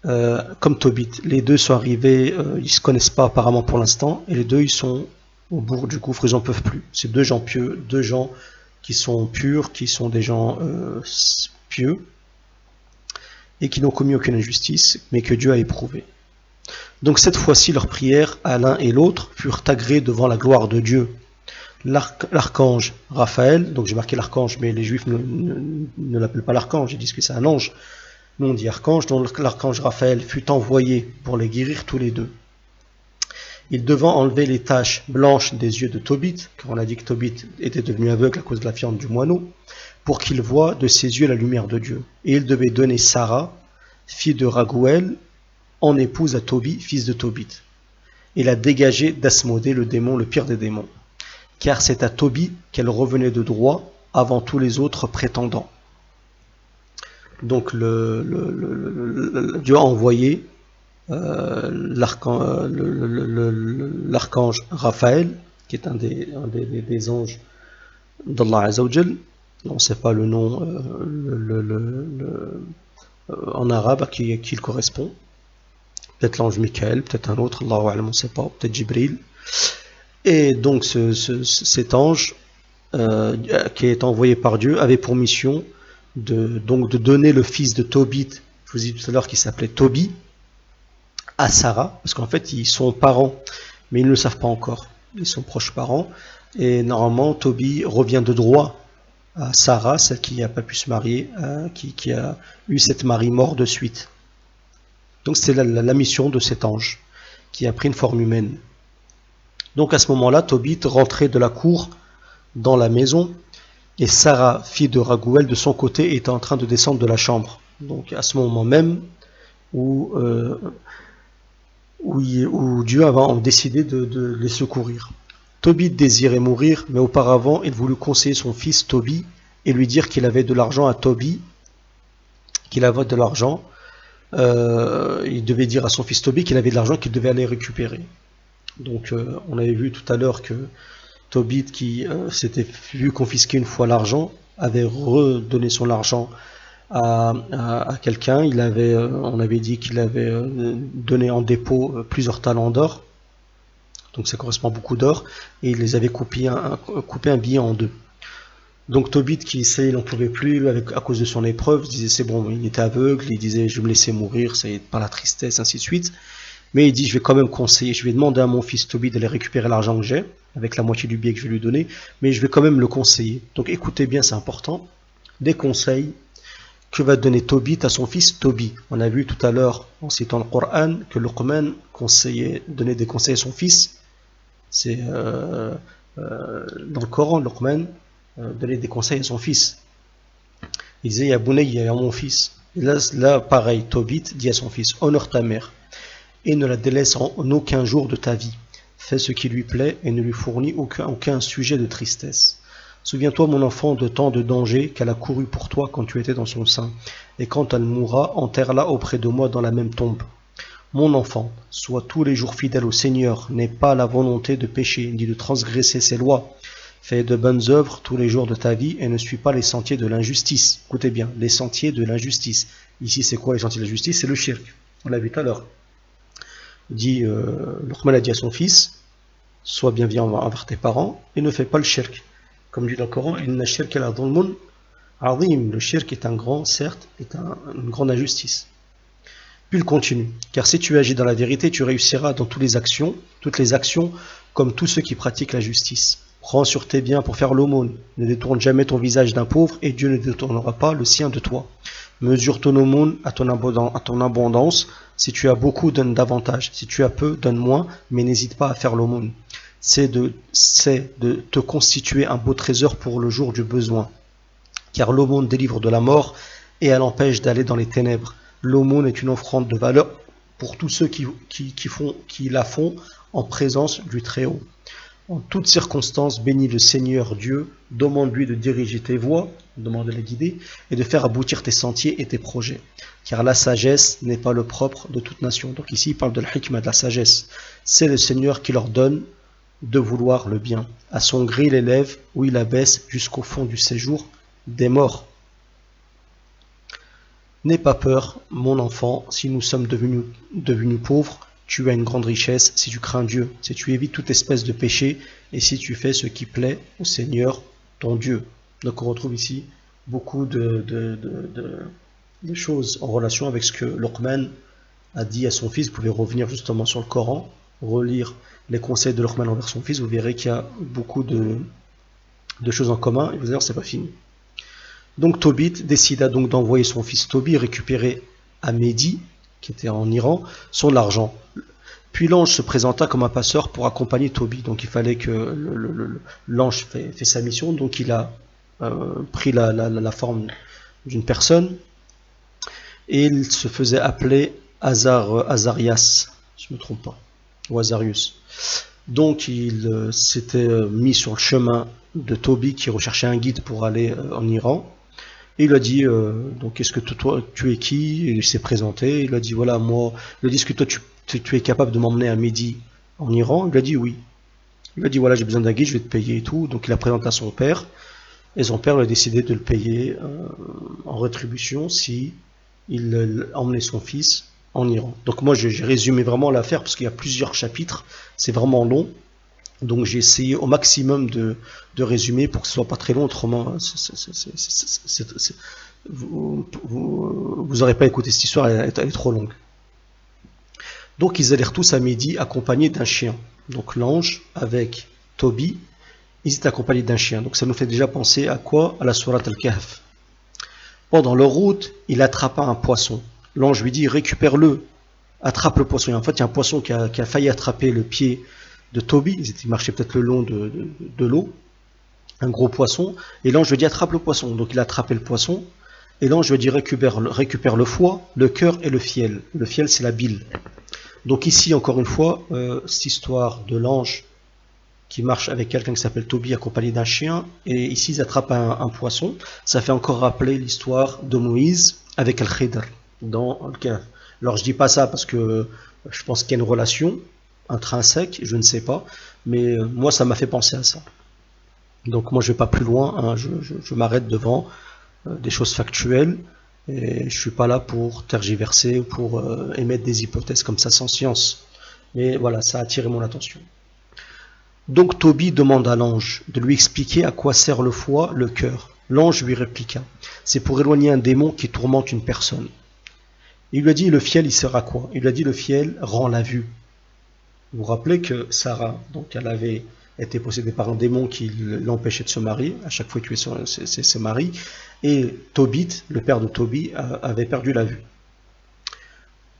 comme Tobit. Les deux sont arrivés, ils ne se connaissent pas apparemment pour l'instant, et les deux ils sont au bord du gouffre, ils n'en peuvent plus. C'est deux gens pieux, deux gens qui sont purs, qui sont des gens pieux, et qui n'ont commis aucune injustice, mais que Dieu a éprouvé. Donc cette fois-ci, leurs prières à l'un et l'autre furent agréées devant la gloire de Dieu. L'archange Raphaël, donc j'ai marqué l'archange, mais les juifs ne l'appellent pas l'archange, ils disent que c'est un ange. Nous on dit archange, donc l'archange Raphaël fut envoyé pour les guérir tous les deux. Il devant enlever les taches blanches des yeux de Tobit, car on a dit que Tobit était devenu aveugle à cause de la fiente du moineau, pour qu'il voie de ses yeux la lumière de Dieu. Et il devait donner Sarah, fille de Raguel, en épouse à Tobit, fils de Tobit. Et la dégager d'Asmodée, le démon, le pire des démons. Car c'est à Tobit qu'elle revenait de droit avant tous les autres prétendants. Donc Dieu a envoyé l'archange Raphaël, qui est un des anges d'Allah Azza wa Jal. On ne sait pas le nom en arabe à qui il correspond. Peut-être l'ange Michael, peut-être un autre, Allahu A'lam, on ne sait pas, peut-être Jibril. Et donc cet ange qui est envoyé par Dieu avait pour mission de donner le fils de Tobit, je vous ai dit tout à l'heure qu'il s'appelait Tobi, à Sarah, parce qu'en fait ils sont parents, mais ils ne le savent pas encore, ils sont proches parents, et normalement Tobi revient de droit à Sarah, celle qui n'a pas pu se marier, qui a eu cette mari mort de suite. Donc c'est la mission de cet ange, qui a pris une forme humaine. Donc à ce moment-là, Tobit rentrait de la cour dans la maison, et Sarah, fille de Raguel, de son côté, était en train de descendre de la chambre. Donc à ce moment même où Dieu avait décidé de les secourir. Tobit désirait mourir, mais auparavant il voulut conseiller son fils Tobi et lui dire qu'il avait de l'argent à Tobi, qu'il avait de l'argent. Il devait dire à son fils Tobi qu'il avait de l'argent qu'il devait aller récupérer. Donc on avait vu tout à l'heure que Tobit, qui s'était vu confisquer une fois l'argent, avait redonné son argent à quelqu'un. On avait dit qu'il avait donné en dépôt plusieurs talents d'or, donc ça correspond à beaucoup d'or, et il les avait coupé un billet en deux. Donc Tobit, qui il n'en pouvait plus à cause de son épreuve, il disait c'est bon, il était aveugle, il disait je vais me laisser mourir, c'est par la tristesse, ainsi de suite. Mais il dit je vais quand même conseiller, je vais demander à mon fils Tobit d'aller récupérer l'argent que j'ai, avec la moitié du billet que je vais lui donner, mais je vais quand même le conseiller. Donc écoutez bien, c'est important, des conseils que va donner Tobit à son fils Tobi. On a vu tout à l'heure, en citant le Coran, que Luqman donnait des conseils à son fils. C'est dans le Coran, Luqman donnait des conseils à son fils. Il disait, ya Bunayya, ya mon fils. Et là, pareil, Tobit dit à son fils, honore ta mère et ne la délaisse en aucun jour de ta vie. Fais ce qui lui plaît et ne lui fournis aucun sujet de tristesse. Souviens-toi, mon enfant, de tant de dangers qu'elle a couru pour toi quand tu étais dans son sein. Et quand elle mourra, enterre-la auprès de moi dans la même tombe. Mon enfant, sois tous les jours fidèle au Seigneur, n'aie pas la volonté de pécher, ni de transgresser ses lois. Fais de bonnes œuvres tous les jours de ta vie et ne suis pas les sentiers de l'injustice. Écoutez bien, les sentiers de l'injustice. Ici, c'est quoi les sentiers de l'injustice? C'est le shirk. On l'a vu tout à l'heure. Luqman a dit à son fils, sois bienveillant envers tes parents et ne fais pas le shirk. Comme dit dans le Coran, Inna shirka la dhulmun azim. Le shirk est un grand, certes, est une grande injustice. Puis il continue, car si tu agis dans la vérité, tu réussiras dans toutes les actions, comme tous ceux qui pratiquent la justice. Prends sur tes biens pour faire l'aumône, ne détourne jamais ton visage d'un pauvre, et Dieu ne détournera pas le sien de toi. Mesure ton aumône à ton abondance, si tu as beaucoup, donne davantage, si tu as peu, donne moins, mais n'hésite pas à faire l'aumône. C'est de te constituer un beau trésor pour le jour du besoin, car l'aumône délivre de la mort, et elle empêche d'aller dans les ténèbres. L'aumône est une offrande de valeur pour tous ceux qui la font en présence du Très-Haut. En toutes circonstances, bénis le Seigneur Dieu, demande-lui de diriger tes voies, demande de les guider, et de faire aboutir tes sentiers et tes projets. Car la sagesse n'est pas le propre de toute nation. Donc ici, il parle de l'hikmah, de la sagesse. C'est le Seigneur qui leur donne de vouloir le bien. À son gré, il élève ou il abaisse jusqu'au fond du séjour des morts. N'aie pas peur, mon enfant, si nous sommes devenus pauvres, tu as une grande richesse si tu crains Dieu, si tu évites toute espèce de péché et si tu fais ce qui plaît au Seigneur, ton Dieu. Donc on retrouve ici beaucoup de choses en relation avec ce que Luqman a dit à son fils. Vous pouvez revenir justement sur le Coran, relire les conseils de Luqman envers son fils, vous verrez qu'il y a beaucoup de choses en commun, et vous allez voir, c'est pas fini. Donc Tobit décida donc d'envoyer son fils Tobi récupérer à Médi, qui était en Iran, son argent. Puis l'ange se présenta comme un passeur pour accompagner Tobi. Donc il fallait que l'ange fait sa mission. Donc il a pris la forme d'une personne et il se faisait appeler Azarias, si je ne me trompe pas, ou Azarius. Donc il s'était mis sur le chemin de Tobi qui recherchait un guide pour aller en Iran. Et il a dit, donc est-ce que toi tu es qui? Et il s'est présenté, il a dit voilà moi, il a dit est-ce que toi tu es capable de m'emmener à Médi en Iran? Il a dit oui. Il a dit voilà j'ai besoin d'un guide, je vais te payer et tout. Donc il a présenté à son père, et son père a décidé de le payer en rétribution si il emmenait son fils en Iran. Donc moi j'ai résumé vraiment l'affaire parce qu'il y a plusieurs chapitres, c'est vraiment long. Donc j'ai essayé au maximum de résumer pour que ce soit pas très long, autrement vous n'aurez pas écouté cette histoire, elle est trop longue. Donc ils allèrent tous à Médi accompagnés d'un chien. Donc l'ange avec Tobi, ils étaient accompagnés d'un chien. Donc ça nous fait déjà penser à quoi? À la sourate Al-Kahf. Pendant leur route, il attrapa un poisson. L'ange lui dit récupère-le, attrape le poisson. Et en fait, il y a un poisson qui a failli attraper le pied de Tobi, ils marchaient peut-être le long de l'eau, un gros poisson, et l'ange lui dit attrape le poisson. Donc il a attrapé le poisson, et l'ange lui dit récupère le foie, le cœur et le fiel. Le fiel, c'est la bile. Donc ici, encore une fois, cette histoire de l'ange qui marche avec quelqu'un qui s'appelle Tobi accompagné d'un chien, et ici ils attrapent un poisson. Ça fait encore rappeler l'histoire de Moïse avec Al-Khidr dans le Kahf. Alors je dis pas ça parce que je pense qu'il y a une relation intrinsèque, je ne sais pas, mais moi ça m'a fait penser à ça. Donc moi je vais pas plus loin, hein, je m'arrête devant des choses factuelles, et je suis pas là pour tergiverser ou pour émettre des hypothèses comme ça sans science. Mais voilà, ça a attiré mon attention. Donc Tobi demande à l'ange de lui expliquer à quoi sert le foie, le cœur. L'ange lui répliqua, c'est pour éloigner un démon qui tourmente une personne. Il lui a dit, le fiel, il sert à quoi? Il lui a dit, le fiel rend la vue. Vous vous rappelez que Sarah, donc elle avait été possédée par un démon qui l'empêchait de se marier, à chaque fois qu'il tuait ses maris, et Tobit, le père de Tobi, avait perdu la vue.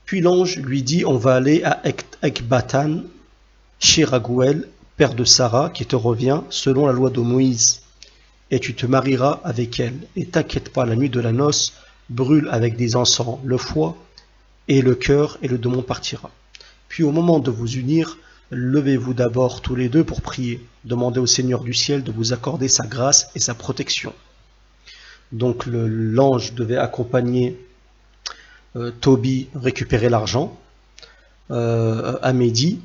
Puis l'ange lui dit, on va aller à Ekbatan, chez Raguel, père de Sarah, qui te revient selon la loi de Moïse, et tu te marieras avec elle, et t'inquiète pas, la nuit de la noce, brûle avec des encens le foie et le cœur, et le démon partira. Puis au moment de vous unir, levez-vous d'abord tous les deux pour prier. Demandez au Seigneur du ciel de vous accorder sa grâce et sa protection. Donc l'ange devait accompagner Tobi récupérer l'argent à Médi.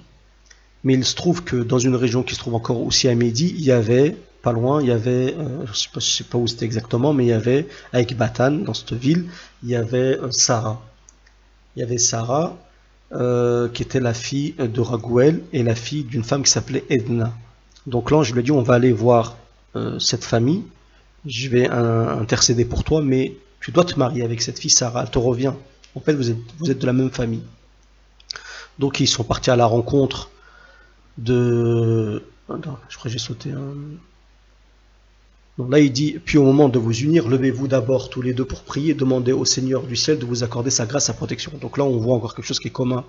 Mais il se trouve que dans une région qui se trouve encore aussi à Médi, il y avait, pas loin, il y avait, je sais pas où c'était exactement, mais il y avait, à Ekbatan, dans cette ville, il y avait Sarah. il y avait Sarah, qui était la fille de Raguel et la fille d'une femme qui s'appelait Edna. Donc l'ange lui a dit, on va aller voir cette famille, je vais intercéder pour toi, mais tu dois te marier avec cette fille Sarah, elle te revient. En fait, vous êtes de la même famille. Donc ils sont partis à la rencontre de... Attends, je crois que j'ai sauté un... Donc là il dit, puis au moment de vous unir, levez-vous d'abord tous les deux pour prier, demandez au Seigneur du ciel de vous accorder sa grâce, sa protection. Donc là on voit encore quelque chose qui est commun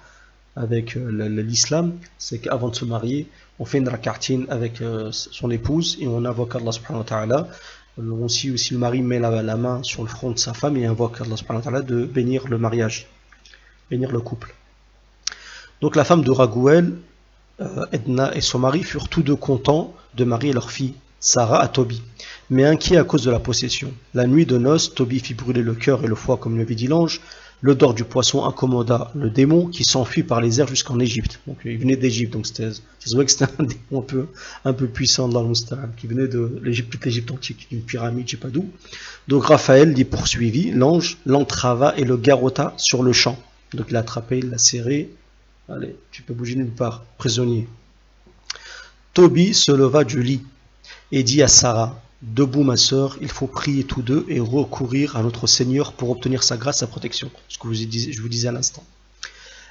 avec l'islam, c'est qu'avant de se marier, on fait une rak'atine avec son épouse et on invoque Allah subhanahu wa ta'ala. Aussi le mari met la main sur le front de sa femme et invoque Allah subhanahu wa ta'ala de bénir le mariage, bénir le couple. Donc la femme de Raguel, Edna et son mari furent tous deux contents de marier leur fille Sarah à Tobie, mais inquiets à cause de la possession. La nuit de noces, Tobie fit brûler le cœur et le foie comme lui avait dit l'ange. L'odeur du poisson incommoda le démon qui s'enfuit par les airs jusqu'en Égypte. Donc il venait d'Égypte, donc ça se voit que c'était un démon un peu puissant dans l'Oustan, qui venait de toute l'Égypte antique, d'une pyramide, je sais pas d'où. Donc Raphaël l'y poursuivit, l'ange l'entrava et le garrotta sur le champ. Donc il l'a attrapé, il l'a serré. Allez, tu peux bouger nulle part, prisonnier. Tobie se leva du lit et dit à Sarah, debout ma sœur, il faut prier tous deux et recourir à notre Seigneur pour obtenir sa grâce, sa protection. Ce que je vous disais à l'instant.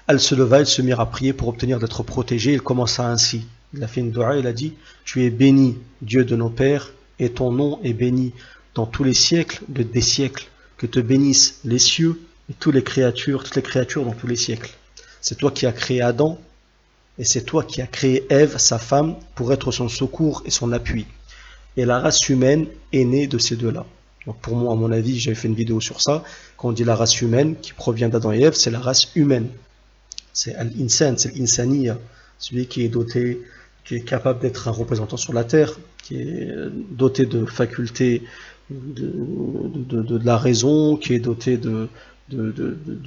Elle se leva, ils se mirent à prier pour obtenir d'être protégés. Il commença ainsi. Il a fait une dua, il a dit, tu es béni, Dieu de nos pères, et ton nom est béni dans tous les siècles des siècles. Que te bénissent les cieux et toutes les créatures dans tous les siècles. C'est toi qui as créé Adam, et c'est toi qui as créé Ève, sa femme, pour être son secours et son appui. Et la race humaine est née de ces deux-là. Donc pour moi, à mon avis, j'avais fait une vidéo sur ça. Quand on dit la race humaine, qui provient d'Adam et Ève, c'est la race humaine. C'est l'insan, c'est l'insaniya, celui qui est doté, qui est capable d'être un représentant sur la terre, qui est doté de facultés de la raison, qui est doté de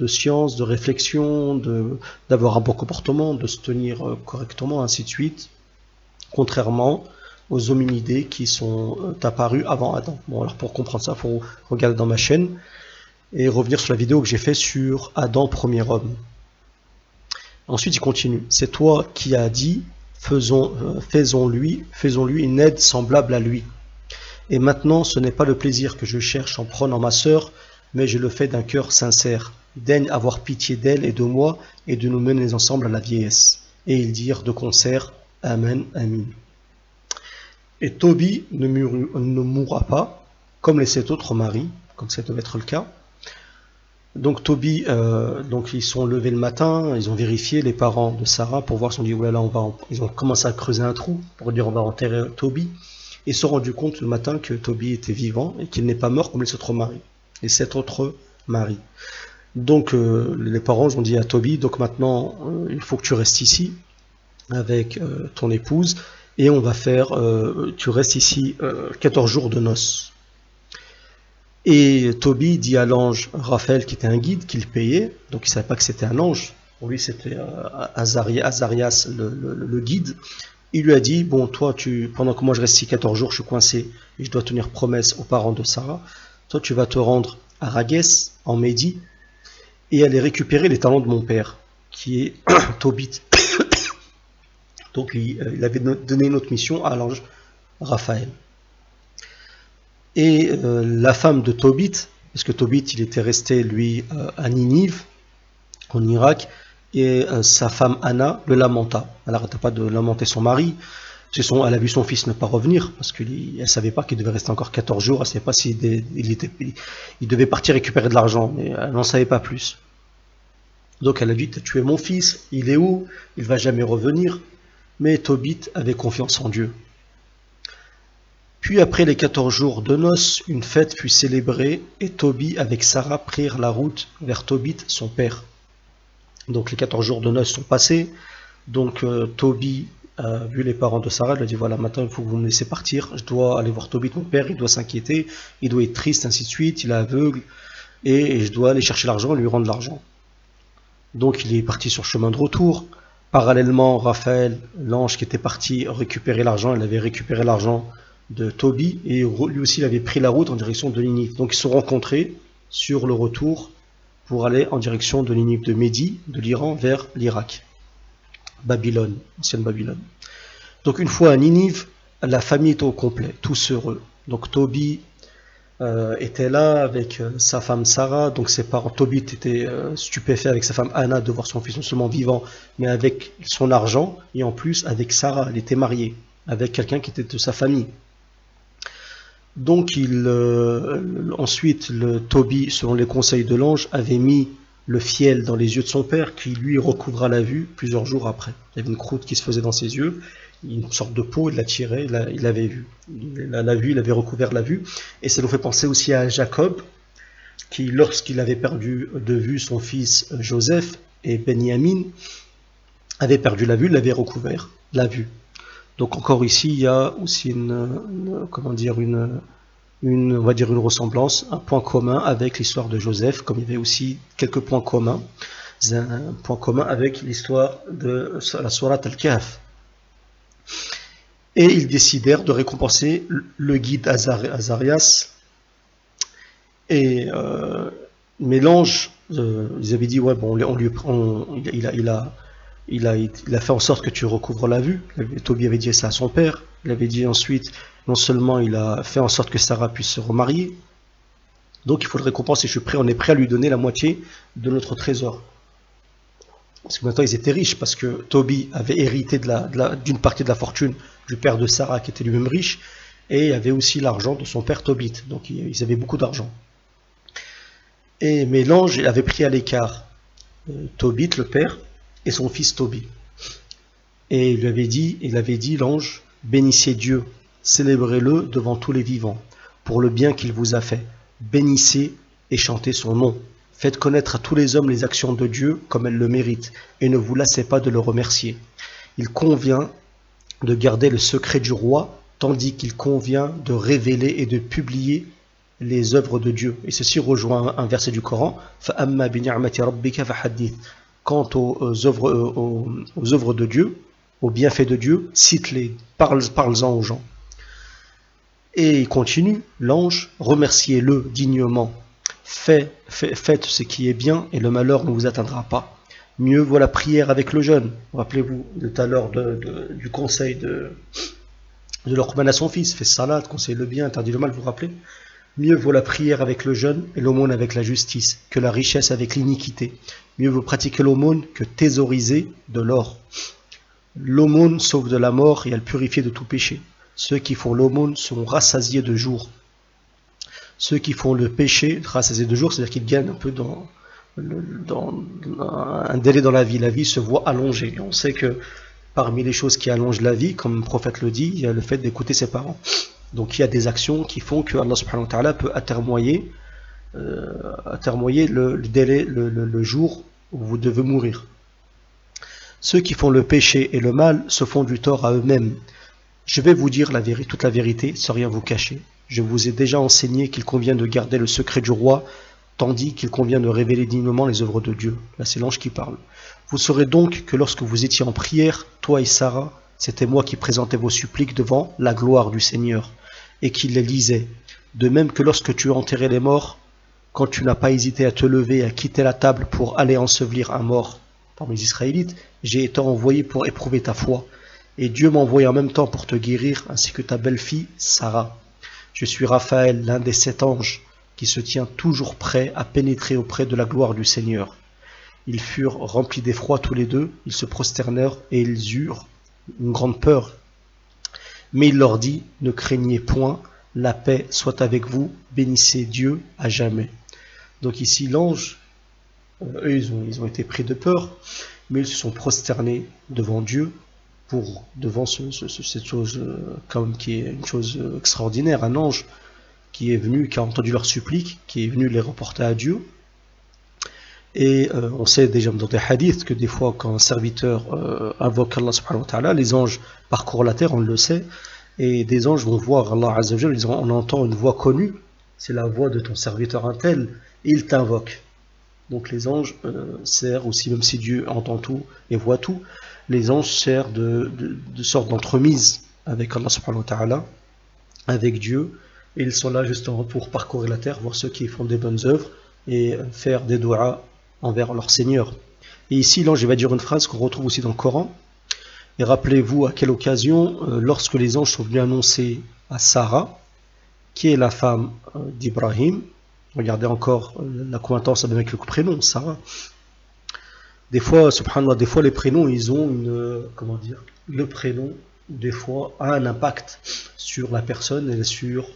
science, de réflexion, d'avoir un bon comportement, de se tenir correctement, ainsi de suite, contrairement aux hominidés qui sont apparus avant Adam. Bon, alors pour comprendre ça, il faut regarder dans ma chaîne et revenir sur la vidéo que j'ai fait sur Adam, premier homme. Ensuite, il continue. C'est toi qui as dit, faisons-lui une aide semblable à lui. Et maintenant, ce n'est pas le plaisir que je cherche en prenant ma sœur, mais je le fais d'un cœur sincère. Daigne avoir pitié d'elle et de moi, et de nous mener ensemble à la vieillesse. Et ils dirent de concert, Amen, Amin. Et Tobie ne mourra pas, comme les 7 autres maris, comme ça devait être le cas. Donc Tobie, donc ils sont levés le matin, ils ont vérifié les parents de Sarah pour voir si on dit ouais là ils ont commencé à creuser un trou pour dire on va enterrer Tobie. Ils se sont rendus compte le matin que Tobie était vivant et qu'il n'est pas mort comme les 7 autres maris. Les 7 autres maris. Donc les parents ont dit à Tobie, donc maintenant il faut que tu restes ici avec ton épouse et on va faire, tu restes ici 14 jours de noces. Et Tobie dit à l'ange Raphaël, qui était un guide, qu'il payait, donc il ne savait pas que c'était un ange, pour lui c'était Azarias le guide. Il lui a dit, bon toi, pendant que moi je reste ici 14 jours, je suis coincé et je dois tenir promesse aux parents de Sarah, toi tu vas te rendre à Raguès, en Médie, et aller récupérer les talents de mon père, qui est Tobit. Donc il avait donné une autre mission à l'ange Raphaël. Et la femme de Tobit, parce que Tobit il était resté lui à Ninive, en Irak, et sa femme Anna le lamenta. Elle n'arrêtait pas de lamenter son mari. Elle a vu son fils ne pas revenir, parce qu'elle ne savait pas qu'il devait rester encore 14 jours, elle ne savait pas s'il il devait partir récupérer de l'argent, mais elle n'en savait pas plus. Donc elle a dit, tu as tué mon fils, il est où? Il ne va jamais revenir. Mais Tobit avait confiance en Dieu. Puis après les 14 jours de noces, une fête fut célébrée et Tobie avec Sarah prirent la route vers Tobit, son père. Donc les 14 jours de noces sont passés. Donc Tobie a vu les parents de Sarah, il lui a dit voilà, maintenant il faut que vous me laissez partir, je dois aller voir Tobit, mon père, il doit s'inquiéter, il doit être triste, ainsi de suite, il est aveugle, et je dois aller chercher l'argent et lui rendre l'argent. Donc il est parti sur le chemin de retour. Parallèlement, Raphaël, l'ange qui était parti récupérer l'argent, il avait récupéré l'argent de Tobie et lui aussi il avait pris la route en direction de Ninive. Donc ils se sont rencontrés sur le retour pour aller en direction de Ninive, de Médie, de l'Iran vers l'Irak. Babylone, ancienne Babylone. Donc une fois à Ninive, la famille était au complet, tous heureux. Donc Tobit était là avec sa femme Sarah, donc ses parents, Tobit était stupéfait avec sa femme Anna de voir son fils non seulement vivant, mais avec son argent, et en plus avec Sarah, elle était mariée, avec quelqu'un qui était de sa famille. Donc ensuite, Tobit, selon les conseils de l'ange, avait mis le fiel dans les yeux de son père, qui lui recouvra la vue plusieurs jours après. Il y avait une croûte qui se faisait dans ses yeux, une sorte de peau, il la tirait, il l'avait vu. Il avait recouvert la vue. Et ça nous fait penser aussi à Jacob, qui, lorsqu'il avait perdu de vue son fils Joseph et Benyamin, avait perdu la vue, il avait recouvert la vue. Donc encore ici, il y a aussi on va dire une ressemblance, un point commun avec l'histoire de Joseph, comme il y avait aussi quelques points communs. Un point commun avec l'histoire de la Sourate Al-Kahf. Et ils décidèrent de récompenser le guide Azarias. Mais l'ange, ils avaient dit, ouais, bon, il a fait en sorte que tu recouvres la vue. Tobit avait dit ça à son père. Il avait dit ensuite, non seulement il a fait en sorte que Sarah puisse se remarier, donc il faut le récompenser, on est prêt à lui donner la moitié de notre trésor. Parce que maintenant ils étaient riches, parce que Tobit avait hérité d'une partie de la fortune du père de Sarah, qui était lui-même riche, et il y avait aussi l'argent de son père Tobit, donc ils avaient beaucoup d'argent. Mais l'ange avait pris à l'écart Tobit, le père, et son fils Tobit. Et il avait dit, l'ange, bénissez Dieu, célébrez-le devant tous les vivants, pour le bien qu'il vous a fait. Bénissez et chantez son nom. Faites connaître à tous les hommes les actions de Dieu comme elles le méritent, et ne vous lassez pas de le remercier. Il convient de garder le secret du roi, tandis qu'il convient de révéler et de publier les œuvres de Dieu. Et ceci rejoint un verset du Coran, فَأَمَّا بِنِعْمَةِ رَبِّكَ فَحَدِّثْ. Quant aux œuvres de Dieu, aux bienfaits de Dieu, cite-les, parle-en aux gens. Et il continue, l'ange, remerciez-le dignement. Faites ce qui est bien et le malheur ne vous atteindra pas. Mieux vaut la prière avec le jeûne. Rappelez-vous tout à l'heure du conseil de Luqman à son fils, fais salat, conseille le bien, interdit le mal, vous vous rappelez? Mieux vaut la prière avec le jeûne et l'aumône avec la justice, que la richesse avec l'iniquité. Mieux vaut pratiquer l'aumône que thésauriser de l'or. L'aumône sauve de la mort et elle purifie de tout péché. Ceux qui font l'aumône seront rassasiés de jour. Ceux qui font le péché, rassasiés de jour, c'est-à-dire qu'ils gagnent un peu dans un délai dans la vie. La vie se voit allongée. Et on sait que parmi les choses qui allongent la vie, comme le prophète le dit, il y a le fait d'écouter ses parents. Donc il y a des actions qui font que Allah subhanahu wa ta'ala peut atermoyer le délai, le jour où vous devez mourir. Ceux qui font le péché et le mal se font du tort à eux-mêmes. Je vais vous dire toute la vérité sans rien vous cacher. Je vous ai déjà enseigné qu'il convient de garder le secret du roi, tandis qu'il convient de révéler dignement les œuvres de Dieu. Là c'est l'ange qui parle. Vous saurez donc que lorsque vous étiez en prière, toi et Sarah, c'était moi qui présentais vos suppliques devant la gloire du Seigneur, et qui les lisait. De même que lorsque tu enterrais les morts, quand tu n'as pas hésité à te lever et à quitter la table pour aller ensevelir un mort parmi les Israélites, j'ai été envoyé pour éprouver ta foi. Et Dieu m'a envoyé en même temps pour te guérir, ainsi que ta belle-fille, Sarah. Je suis Raphaël, l'un des 7 anges, qui se tient toujours prêt à pénétrer auprès de la gloire du Seigneur. Ils furent remplis d'effroi tous les deux, ils se prosternèrent et ils eurent une grande peur. Mais il leur dit, ne craignez point, la paix soit avec vous, bénissez Dieu à jamais. Donc ici l'ange, eux ils ont été pris de peur, mais ils se sont prosternés devant Dieu, devant cette chose qui est une chose extraordinaire, un ange qui est venu, qui a entendu leurs suppliques, qui est venu les reporter à Dieu. Et on sait déjà dans des hadiths que des fois quand un serviteur invoque Allah subhanahu wa ta'ala, les anges parcourent la terre, on le sait, et des anges vont voir Allah azza wa jalla, ils disent, on entend une voix connue, c'est la voix de ton serviteur un tel, et il t'invoque. Donc les anges servent aussi, même si Dieu entend tout et voit tout, les anges servent de sorte d'entremise avec Allah subhanahu wa ta'ala, avec Dieu, et ils sont là justement pour parcourir la terre, voir ceux qui font des bonnes œuvres, et faire des doigts envers leur Seigneur. Et ici, l'ange va dire une phrase qu'on retrouve aussi dans le Coran. Et rappelez-vous à quelle occasion, lorsque les anges sont venus annoncer à Sarah, qui est la femme d'Ibrahim, regardez encore la coïncidence avec le prénom, Sarah. Des fois, subhanallah, des fois les prénoms, ils ont comment dire, le prénom, des fois, a un impact sur la personne et sur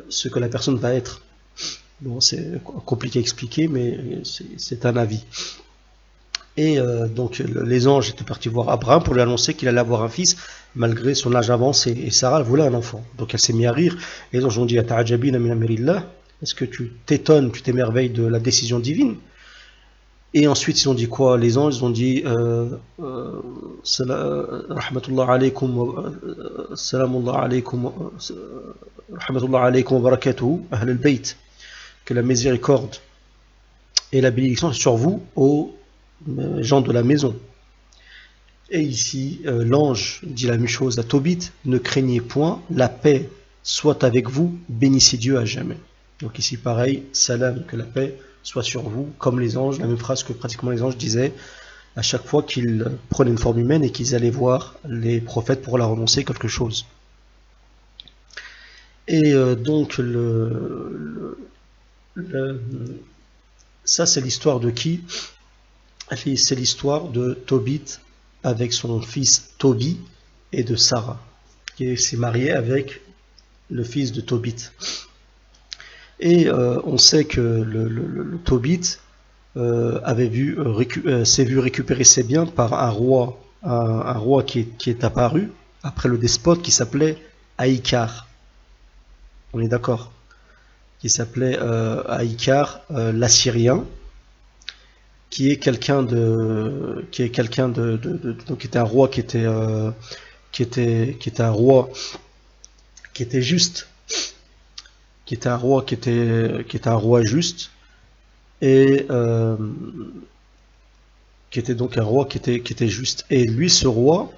ce que la personne va être. Bon, c'est compliqué à expliquer, mais c'est un avis. Et donc les anges étaient partis voir Abraham pour lui annoncer qu'il allait avoir un fils malgré son âge avancé, et Sarah elle voulait un enfant. Donc elle s'est mise à rire et les anges ont dit Ata'ajabina min amrillah, est-ce que tu t'étonnes, tu t'émerveilles de la décision divine? Et ensuite ils ont dit quoi? Les anges ont dit rahmatullah alaykum salamullah alaykum rahmatullah alaykum wa barakatuhu ahl al-bayt, que la miséricorde et la bénédiction sont sur vous, aux gens de la maison. Et ici, l'ange dit la même chose à Tobit, ne craignez point, la paix soit avec vous, bénissez Dieu à jamais. Donc ici pareil, salam, que la paix soit sur vous, comme les anges, la même phrase que pratiquement les anges disaient à chaque fois qu'ils prenaient une forme humaine et qu'ils allaient voir les prophètes pour leur annoncer quelque chose. Et donc ça c'est l'histoire de qui? C'est l'histoire de Tobit avec son fils Tobi et de Sarah, qui s'est mariée avec le fils de Tobit. Et on sait que le Tobit s'est vu récupérer ses biens par un roi qui est apparu après le despote qui s'appelait Aïkar. On est d'accord? Qui s'appelait Aïkar l'Assyrien, qui est quelqu'un donc qui était un roi qui était un roi qui était juste, qui était un roi juste, et qui était donc un roi qui était juste. Et lui, ce roi,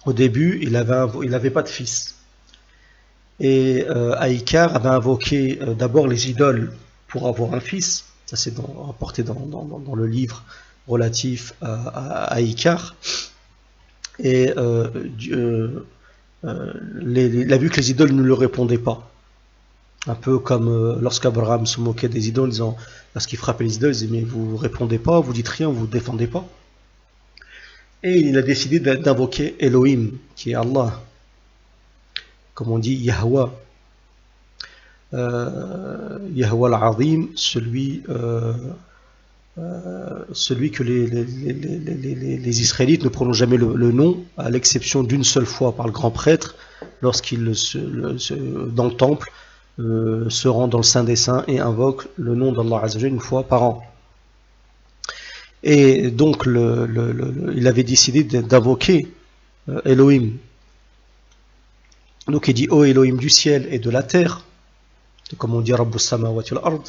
au début, il avait pas de fils. Et Aïkar avait invoqué d'abord les idoles pour avoir un fils. Ça c'est rapporté dans le livre relatif à Aïkar. Et il a vu que les idoles ne lui répondaient pas. Un peu comme lorsqu'Abraham se moquait des idoles, lorsqu'il frappait les idoles, il disait mais vous répondez pas, vous dites rien, vous défendez pas. Et il a décidé d'invoquer Elohim, qui est Allah, comme on dit Yahweh, Yahweh al-Azim, celui que les Israélites ne prononcent jamais le nom, à l'exception d'une seule fois par le grand prêtre, lorsqu'il dans le temple se rend dans le Saint des Saints et invoque le nom d'Allah Azza wa Jalla une fois par an. Et donc il avait décidé d'invoquer Elohim. Donc il dit ô Elohim du ciel et de la terre, comme on dit Rabbus samawati wal ard,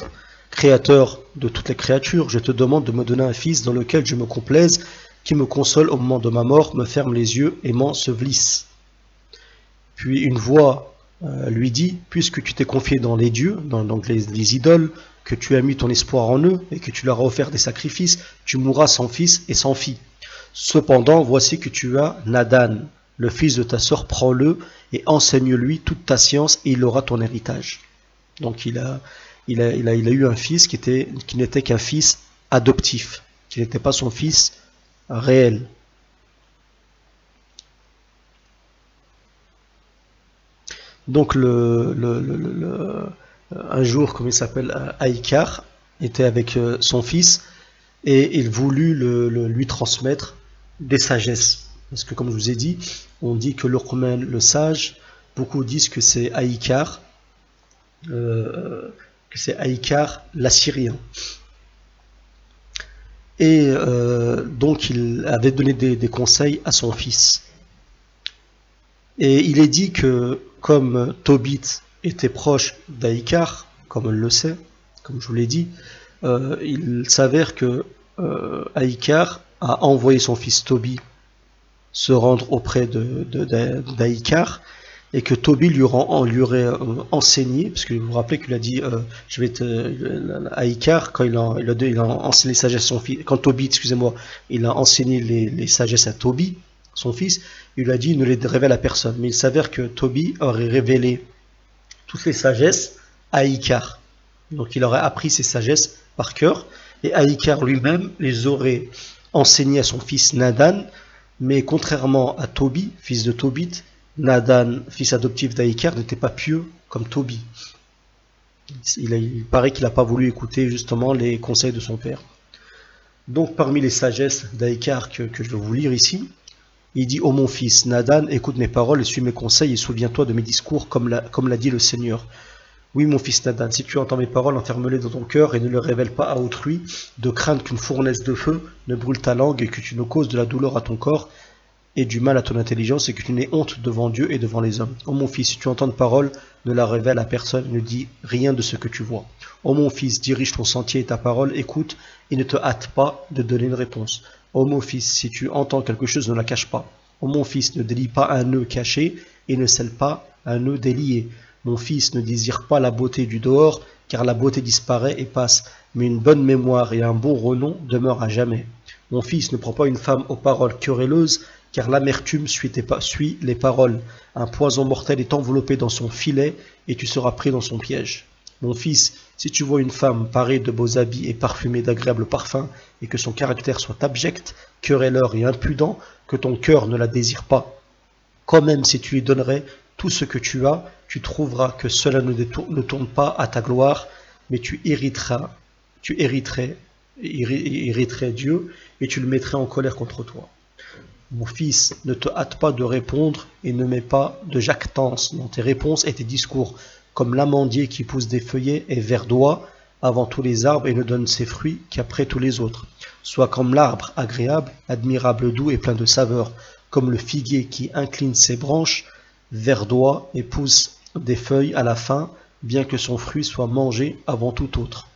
créateur de toutes les créatures, je te demande de me donner un fils dans lequel je me complaise, qui me console au moment de ma mort, me ferme les yeux et m'ensevelisse. Puis une voix lui dit, puisque tu t'es confié dans les dieux, donc les idoles, que tu as mis ton espoir en eux et que tu leur as offert des sacrifices, tu mourras sans fils et sans fille. Cependant, voici que tu as Nadan, le fils de ta sœur, prends-le et enseigne-lui toute ta science et il aura ton héritage. Donc il a eu un fils qui n'était qu'un fils adoptif, qui n'était pas son fils réel. Donc un jour, comme il s'appelle, Aïkar était avec son fils et il voulut lui transmettre des sagesses. Parce que comme je vous ai dit, on dit que Luqman, le sage, beaucoup disent que c'est Aïkar, l'Assyrien. Et donc il avait donné des conseils à son fils. Et il est dit que comme Tobit était proche d'Aïkar, comme on le sait, comme je vous l'ai dit, il s'avère que Aïkar a envoyé son fils Tobi se rendre auprès d'Aïkar, et que Tobie lui aurait enseigné, parce que vous vous rappelez qu'il a dit je vais à Icar, quand il a enseigné les sagesses à son fils, quand Tobie, excusez-moi, il a enseigné les sagesses à Tobie, son fils, il lui a dit ne les révèle à personne. Mais il s'avère que Tobie aurait révélé toutes les sagesses à Icar. Donc il aurait appris ces sagesses par cœur, et Aïkar lui-même les aurait enseignées à son fils Nadan, mais contrairement à Tobie, fils de Tobit, Nadan, fils adoptif d'Aïkar, n'était pas pieux comme Tobie. Il paraît qu'il n'a pas voulu écouter justement les conseils de son père. Donc parmi les sagesses d'Aïkar que je vais vous lire ici, il dit: ô mon fils, Nadan, écoute mes paroles et suis mes conseils et souviens-toi de mes discours comme l'a dit le Seigneur. Oui, mon fils Nadan, si tu entends mes paroles, enferme-les dans ton cœur et ne les révèle pas à autrui, de crainte qu'une fournaise de feu ne brûle ta langue et que tu ne causes de la douleur à ton corps et du mal à ton intelligence et que tu n'aies honte devant Dieu et devant les hommes. Ô mon fils, si tu entends une parole, ne la révèle à personne, ne dis rien de ce que tu vois. Ô mon fils, dirige ton sentier et ta parole, écoute et ne te hâte pas de donner une réponse. Ô mon fils, si tu entends quelque chose, ne la cache pas. Ô mon fils, ne délie pas un nœud caché et ne scelle pas un nœud délié. Mon fils, ne désire pas la beauté du dehors, car la beauté disparaît et passe, mais une bonne mémoire et un bon renom demeurent à jamais. Mon fils, ne prends pas une femme aux paroles querelleuses, car l'amertume suit les paroles. Un poison mortel est enveloppé dans son filet, et tu seras pris dans son piège. Mon fils, si tu vois une femme parée de beaux habits et parfumée d'agréables parfums, et que son caractère soit abject, querelleur et impudent, que ton cœur ne la désire pas, quand même si tu lui donnerais tout ce que tu as, tu trouveras que cela ne tourne pas à ta gloire, mais tu hériterais Dieu et tu le mettrais en colère contre toi. Mon fils, ne te hâte pas de répondre et ne mets pas de jactance dans tes réponses et tes discours, comme l'amandier qui pousse des feuillets et verdoie avant tous les arbres et ne donne ses fruits qu'après tous les autres. Sois comme l'arbre agréable, admirable, doux et plein de saveur, comme le figuier qui incline ses branches, verdoie et pousse des feuilles à la fin, bien que son fruit soit mangé avant tout autre.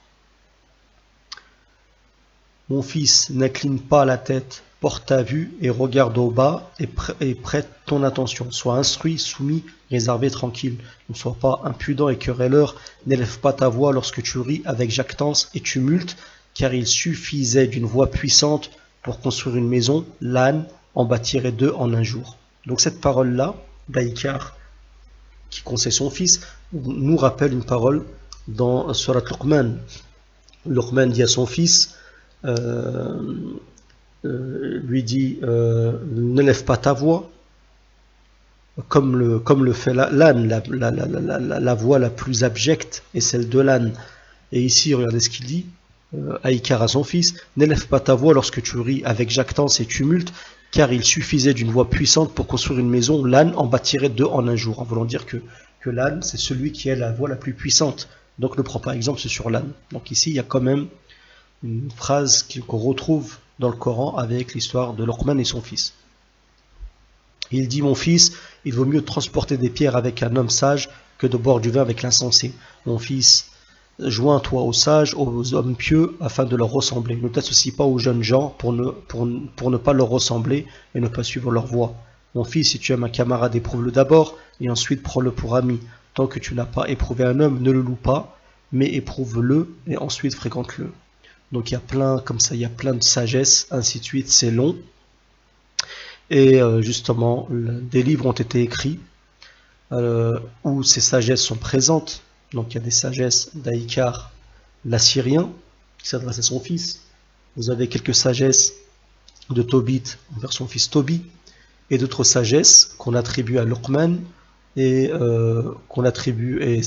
Mon fils, n'incline pas la tête, porte ta vue et regarde au bas et prête ton attention. Sois instruit, soumis, réservé, tranquille. Ne sois pas impudent et querelleur. N'élève pas ta voix lorsque tu ris avec jactance et tumulte, car il suffisait d'une voix puissante pour construire une maison. L'âne en bâtirait deux en un jour. Donc cette parole-là, d'Aïkar, qui conseille son fils, nous rappelle une parole dans Surat Luqman. Luqman dit à son fils, lui dit ne lève pas ta voix comme le fait l'âne, la voix la plus abjecte est celle de l'âne. Et ici, regardez ce qu'il dit, Aïkar à son fils: n'élève pas ta voix lorsque tu ris avec jactance et tumulte, car il suffisait d'une voix puissante pour construire une maison. L'âne en bâtirait deux en un jour, en voulant dire que l'âne, c'est celui qui a la voix la plus puissante. Donc ne prends pas exemple sur l'âne. Donc ici, il y a quand même une phrase qu'on retrouve dans le Coran avec l'histoire de Luqman et son fils. Il dit: mon fils, il vaut mieux transporter des pierres avec un homme sage que de boire du vin avec l'insensé. Mon fils, joins-toi aux sages, aux hommes pieux, afin de leur ressembler. Ne t'associe pas aux jeunes gens pour ne pas leur ressembler et ne pas suivre leur voie. Mon fils, si tu aimes un camarade, éprouve-le d'abord, et ensuite prends-le pour ami. Tant que tu n'as pas éprouvé un homme, ne le loue pas, mais éprouve-le et ensuite fréquente-le. Donc il y a plein, comme ça, il y a plein de sagesse, ainsi de suite, c'est long. Et justement, des livres ont été écrits où ces sagesses sont présentes. Donc il y a des sagesses d'Aïkar, l'Assyrien, qui s'adresse à son fils. Vous avez quelques sagesses de Tobit envers son fils Tobie, et d'autres sagesses qu'on attribue à Luqman, et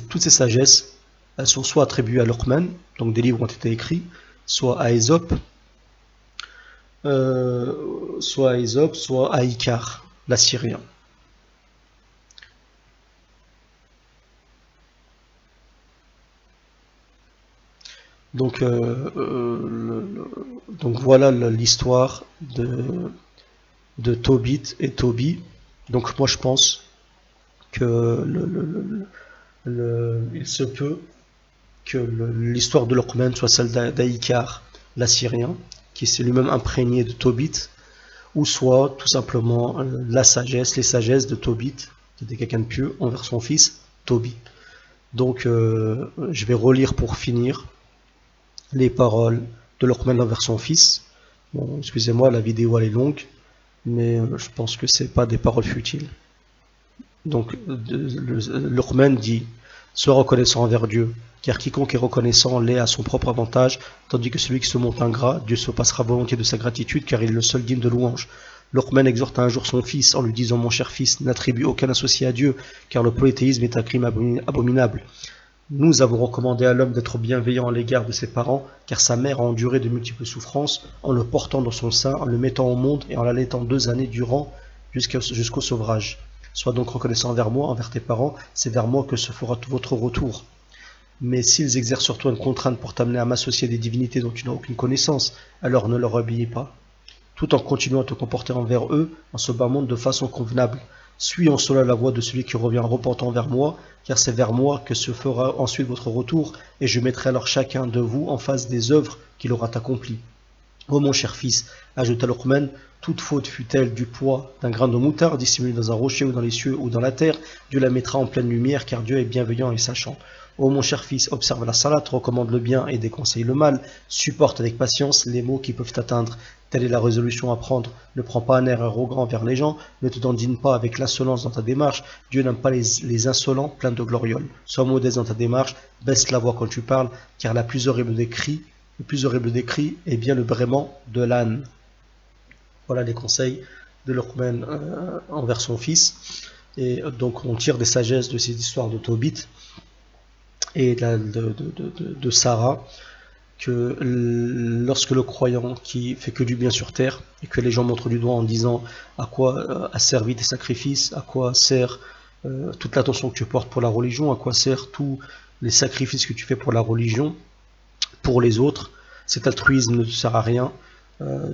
toutes ces sagesses, elles sont soit attribuées à Luqman, donc des livres ont été écrits, soit à Ésope, soit à Aïkar, l'Assyrien. Donc, donc voilà l'histoire de Tobit et Tobie. Donc moi je pense que il se peut que l'histoire de Luqman soit celle d'Aïkar, l'Assyrien, qui s'est lui-même imprégné de Tobit, ou soit tout simplement les sagesses de Tobit, qui était quelqu'un de pieux, envers son fils Tobie. Donc je vais relire pour finir les paroles de Luqman envers son fils. Bon, excusez-moi, la vidéo elle est longue, mais je pense que c'est pas des paroles futiles. Donc Luqman dit: sois reconnaissant envers Dieu, car quiconque est reconnaissant l'est à son propre avantage, tandis que celui qui se montre ingrat, Dieu se passera volontiers de sa gratitude, car il est le seul digne de louange. Luqman exhorta un jour son fils en lui disant: mon cher fils, n'attribue aucun associé à Dieu, car le polythéisme est un crime abominable. Nous avons recommandé à l'homme d'être bienveillant à l'égard de ses parents, car sa mère a enduré de multiples souffrances en le portant dans son sein, en le mettant au monde et en l'allaitant 2 années durant jusqu'au sevrage. Sois donc reconnaissant envers moi, envers tes parents, c'est vers moi que se fera votre retour. Mais s'ils exercent sur toi une contrainte pour t'amener à m'associer des divinités dont tu n'as aucune connaissance, alors ne leur obéis pas, tout en continuant à te comporter envers eux en ce bas monde de façon convenable. Suis en cela la voie de celui qui revient repentant vers moi, car c'est vers moi que se fera ensuite votre retour, et je mettrai alors chacun de vous en face des œuvres qu'il aura accomplies. Ô mon cher fils, ajouta Luqman, toute faute fût-elle du poids d'un grain de moutarde dissimulé dans un rocher ou dans les cieux ou dans la terre, Dieu la mettra en pleine lumière, car Dieu est bienveillant et sachant. Ô mon cher fils, observe la salat, recommande le bien et déconseille le mal, supporte avec patience les maux qui peuvent t'atteindre. Telle est la résolution à prendre. Ne prends pas un air arrogant vers les gens, ne te dandine pas avec l'insolence dans ta démarche. Dieu n'aime pas les insolents pleins de glorioles. Sois modeste dans ta démarche, baisse la voix quand tu parles, car le plus horrible des cris est bien le braiement de l'âne. Voilà les conseils de Luqman envers son fils. Et donc on tire des sagesses de ces histoires de Tobit et de Sarah, que lorsque le croyant qui fait que du bien sur terre, et que les gens montrent du doigt en disant à quoi a servi tes sacrifices, à quoi sert toute l'attention que tu portes pour la religion, à quoi sert tous les sacrifices que tu fais pour la religion, pour les autres, cet altruisme ne te sert à rien,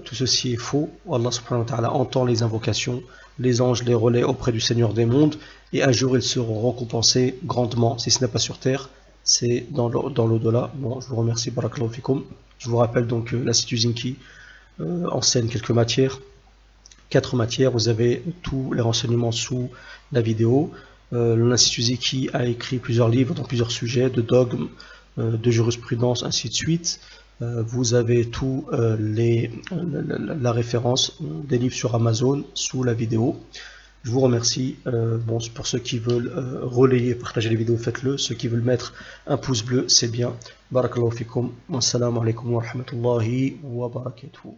tout ceci est faux. Allah subhanahu wa ta'ala entend les invocations, les anges les relaient auprès du Seigneur des mondes, et un jour ils seront récompensés grandement, si ce n'est pas sur terre, c'est dans l'au-delà. Bon, je vous remercie, barakallahu fikum. Je vous rappelle donc l'Institut Zinki enseigne quelques matières, 4 matières. Vous avez tous les renseignements sous la vidéo. L'Institut Zinki a écrit plusieurs livres dans plusieurs sujets, de dogme, de jurisprudence, ainsi de suite. Vous avez tout la référence des livres sur Amazon sous la vidéo. Je vous remercie. Bon, pour ceux qui veulent relayer, partager les vidéos, faites-le. Ceux qui veulent mettre un pouce bleu, c'est bien. Barakallahu fikum. Wassalamu alaikum wa rahmatullahi wa barakatuh.